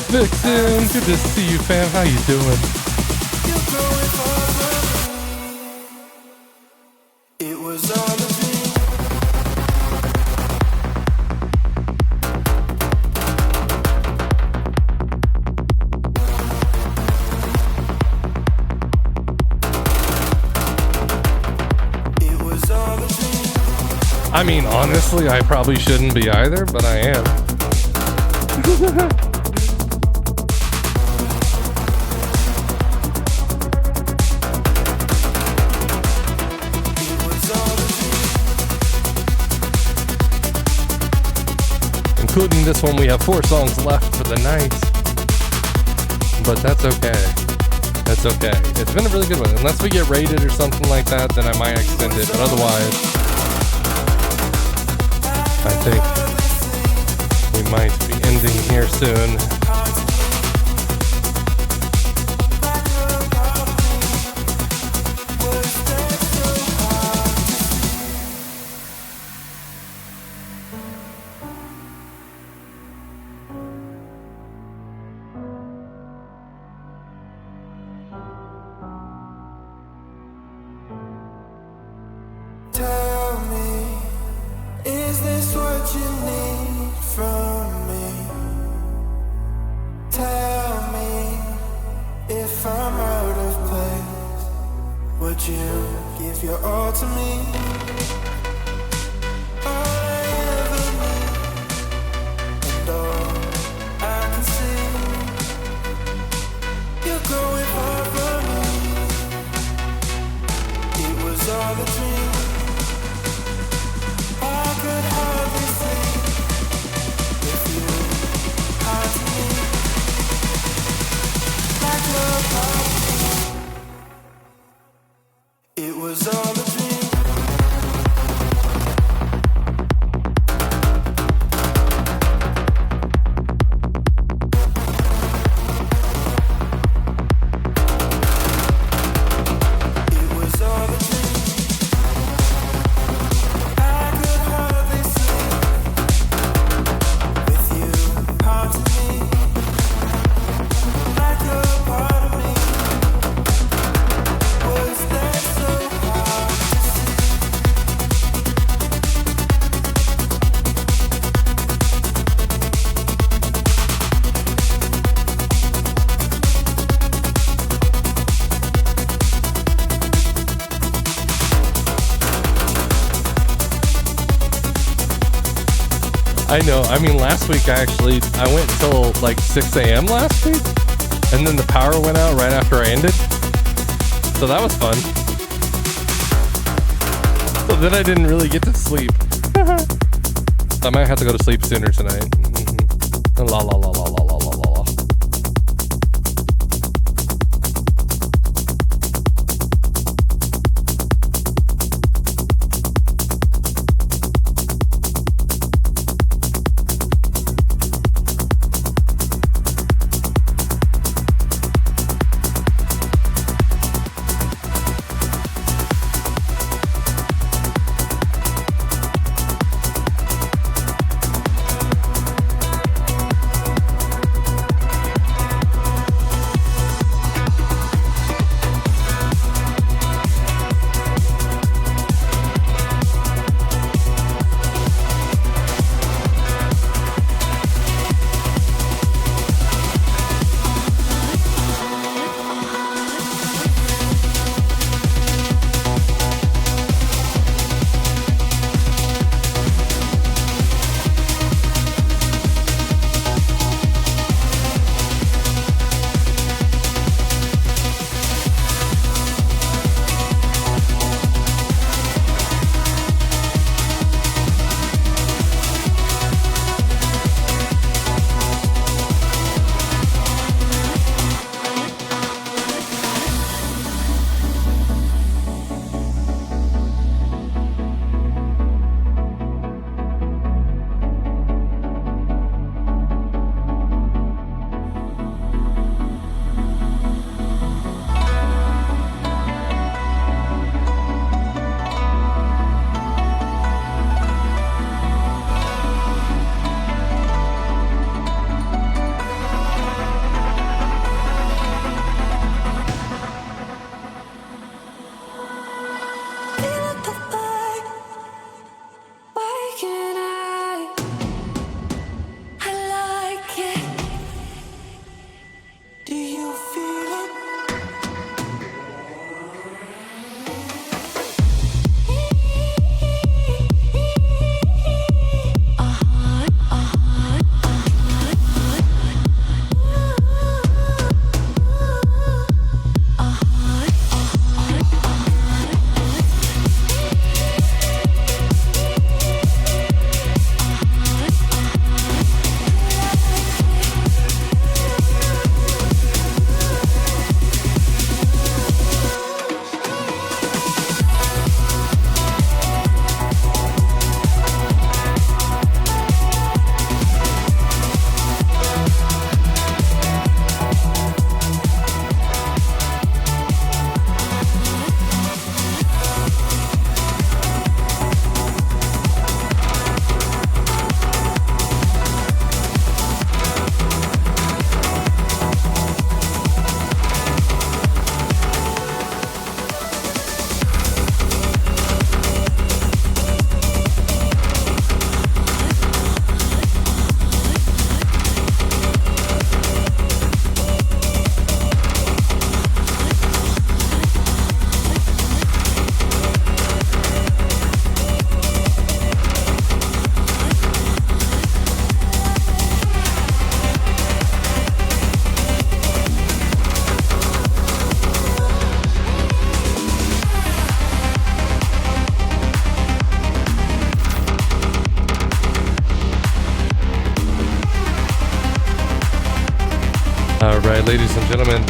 Vixen, good to see you, fam. How you doing? It was all a dream. It was all a dream. I mean, honestly, I probably shouldn't be either, but I am. Including this one, we have 4 songs left for the night. But that's okay. That's okay. It's been a really good one. Unless we get raided or something like that, then I might extend it. But otherwise, I think we might be ending here soon. Tell me, is this what you need from me? Tell me if I'm out of place. Would you give your all to me? All I ever need, and all I can see, you're going far from me. It was all a dream. I could hardly think if you had me like love had me. It was all a dream. I know. I mean, last week I went till like 6 a.m. last week, and then the power went out right after I ended. So that was fun. So then I didn't really get to sleep. I might have to go to sleep sooner tonight. Mm-hmm. La la la la la la la la. All right, ladies and gentlemen,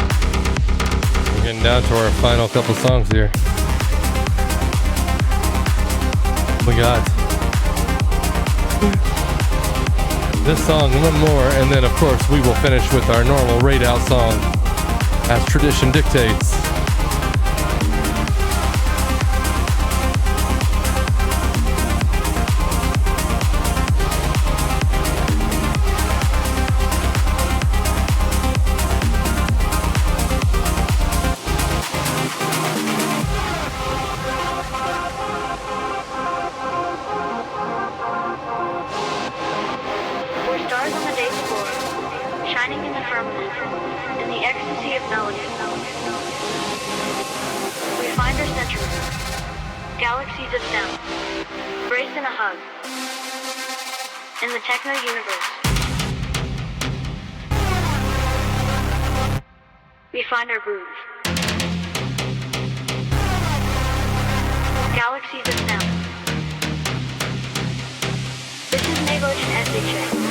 we're getting down to our final couple songs here. We got this song, one more, and then of course we will finish with our normal raid out song as tradition dictates. In the techno universe, we find our groove. Galaxies of sound. This is Melodic and SHA.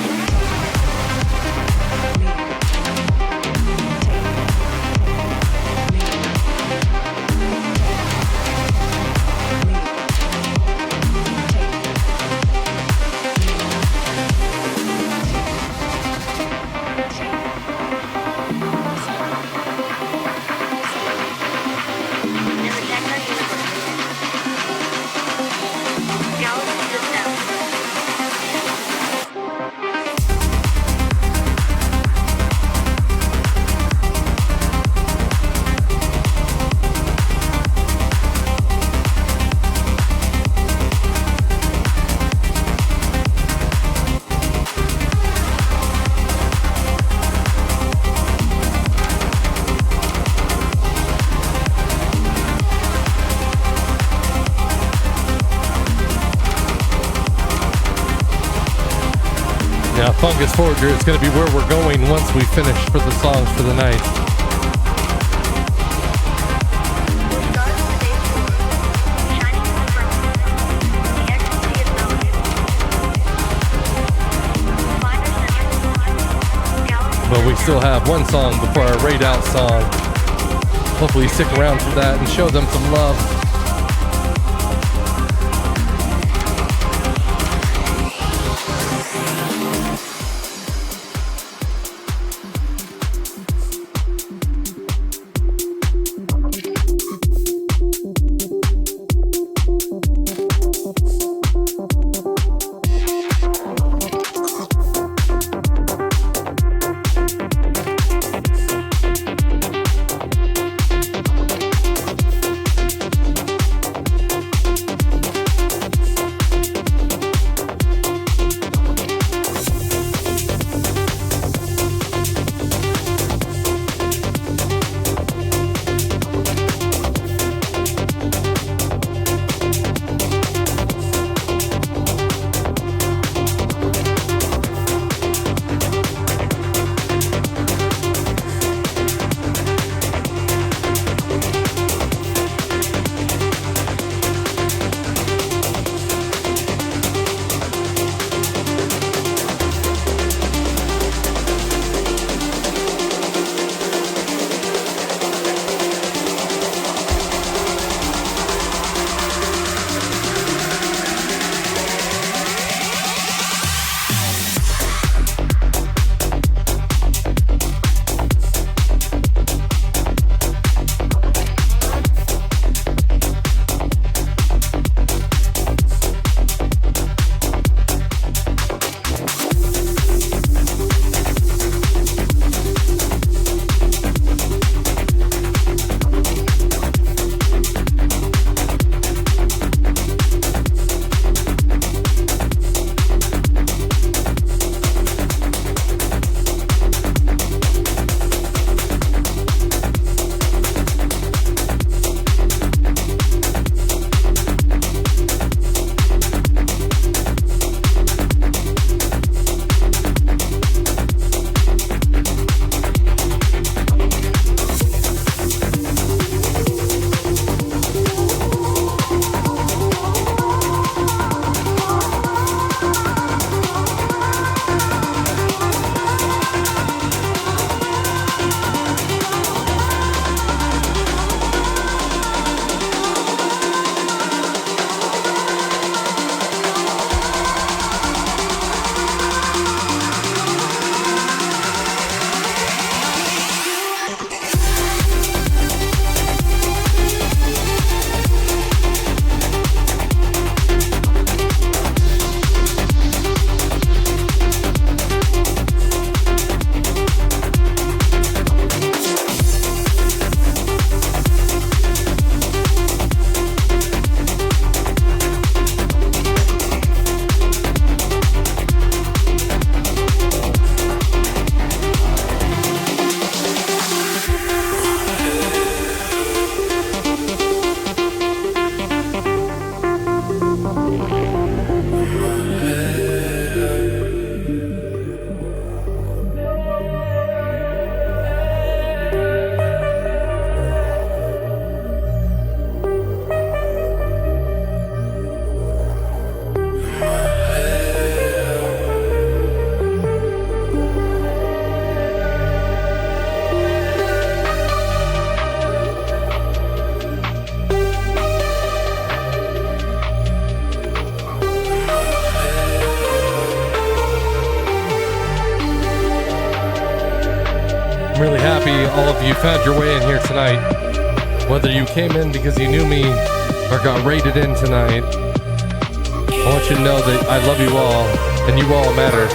Now, Fungus Forger is going to be where we're going once we finish for the songs for the night. But we still have one song before our raid out song. Hopefully you stick around for that and show them some love. happy all of you found your way in here tonight. Whether you came in because you knew me or got raided in tonight, I want you to know that I love you all and you all matter.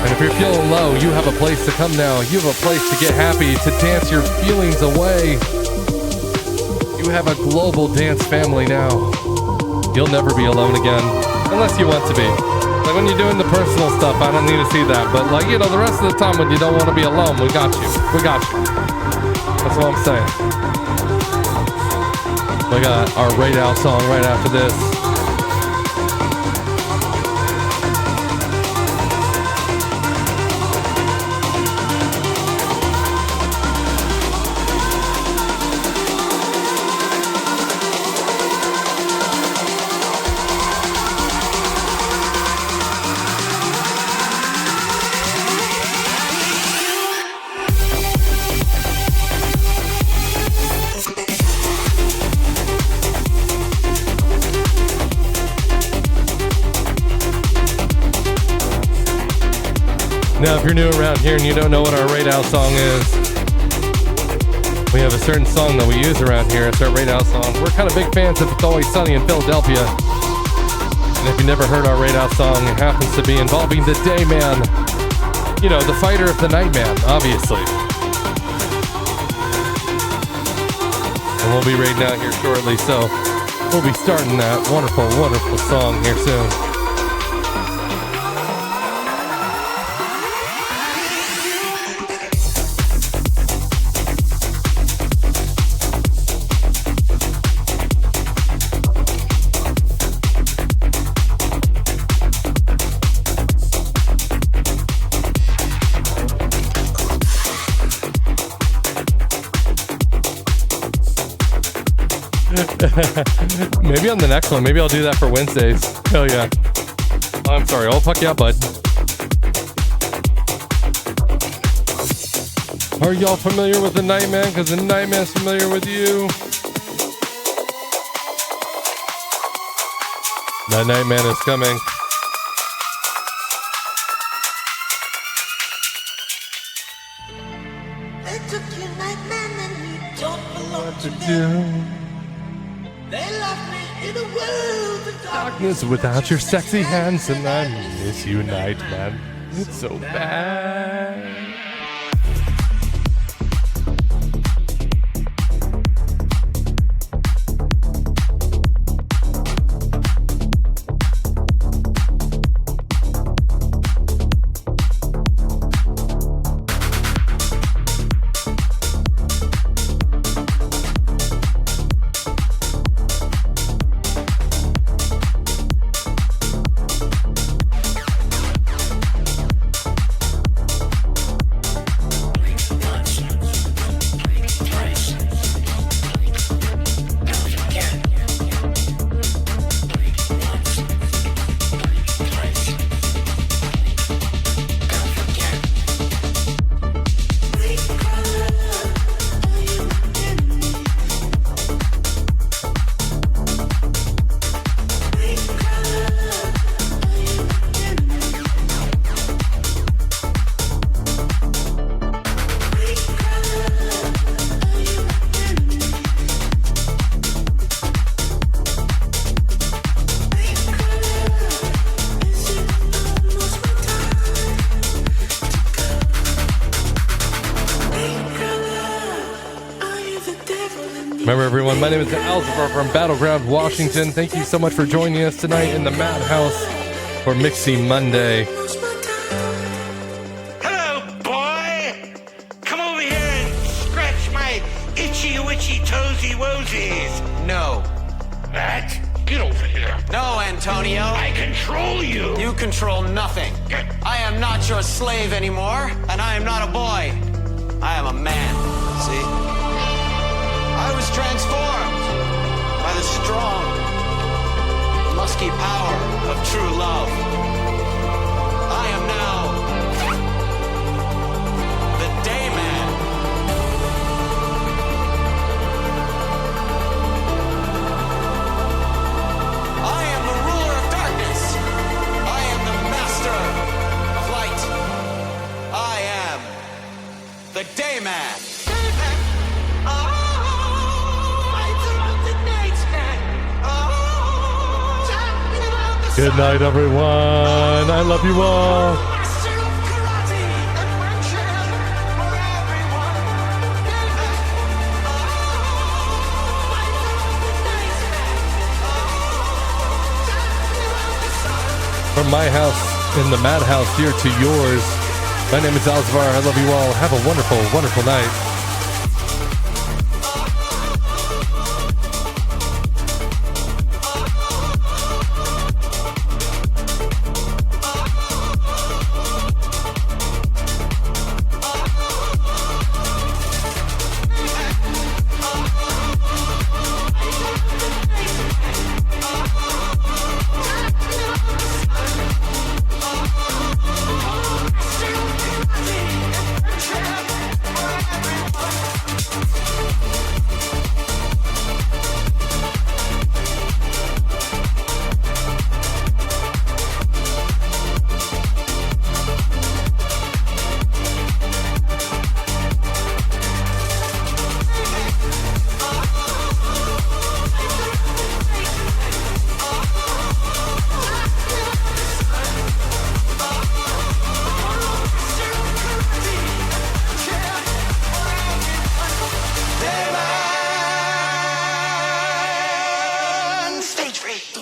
And if you're feeling low, you have a place to come now. You have a place to get happy, to dance your feelings away. You have a global dance family now. You'll never be alone again, unless you want to be. Like when you're doing the personal stuff, I don't need to see that. But like, you know, the rest of the time when you don't want to be alone, we got you. We got you. That's what I'm saying. We got our Raid Out song right after this. Now, if you're new around here and you don't know what our Raid Out song is, we have a certain song that we use around here. It's our Raid Out song. We're kind of big fans of It's Always Sunny in Philadelphia. And if you never heard our Raid Out song, it happens to be involving the Day Man. You know, the fighter of the Night Man, obviously. And we'll be raiding out here shortly, so we'll be starting that wonderful, wonderful song here soon. Maybe on the next one. Maybe I'll do that for Wednesdays. Hell yeah. Oh, I'm sorry. Oh, fuck yeah, bud. Are y'all familiar with the Nightman? Because the Nightman's familiar with you. The Nightman is coming. They took your Nightman and you don't belong to do. them. They left me in a world of Darkness without your sexy hands, and I miss you, Nightman. It's so bad. Remember, everyone, my name is Alzivar from Battleground, Washington. Thank you so much for joining us tonight in the Madhouse for Mixy Monday. Hello, boy! Come over here and scratch my itchy-witchy toesy-woesies. No. Matt, get over here. No, Antonio. I control you. You control nothing. I am not your slave anymore, and I am not a boy. I am a man, see? I was transformed by the strong, musky power of true love. I am now the Day Man. I am the ruler of darkness. I am the master of light. I am the Day gay man. Good night, everyone. I love you all. From my house in the madhouse here to yours, my name is Alzivar. I love you all. Have a wonderful, wonderful night.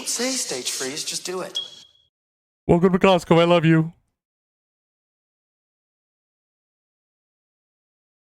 Say stage freeze, just do it. Welcome to Costco. I love you.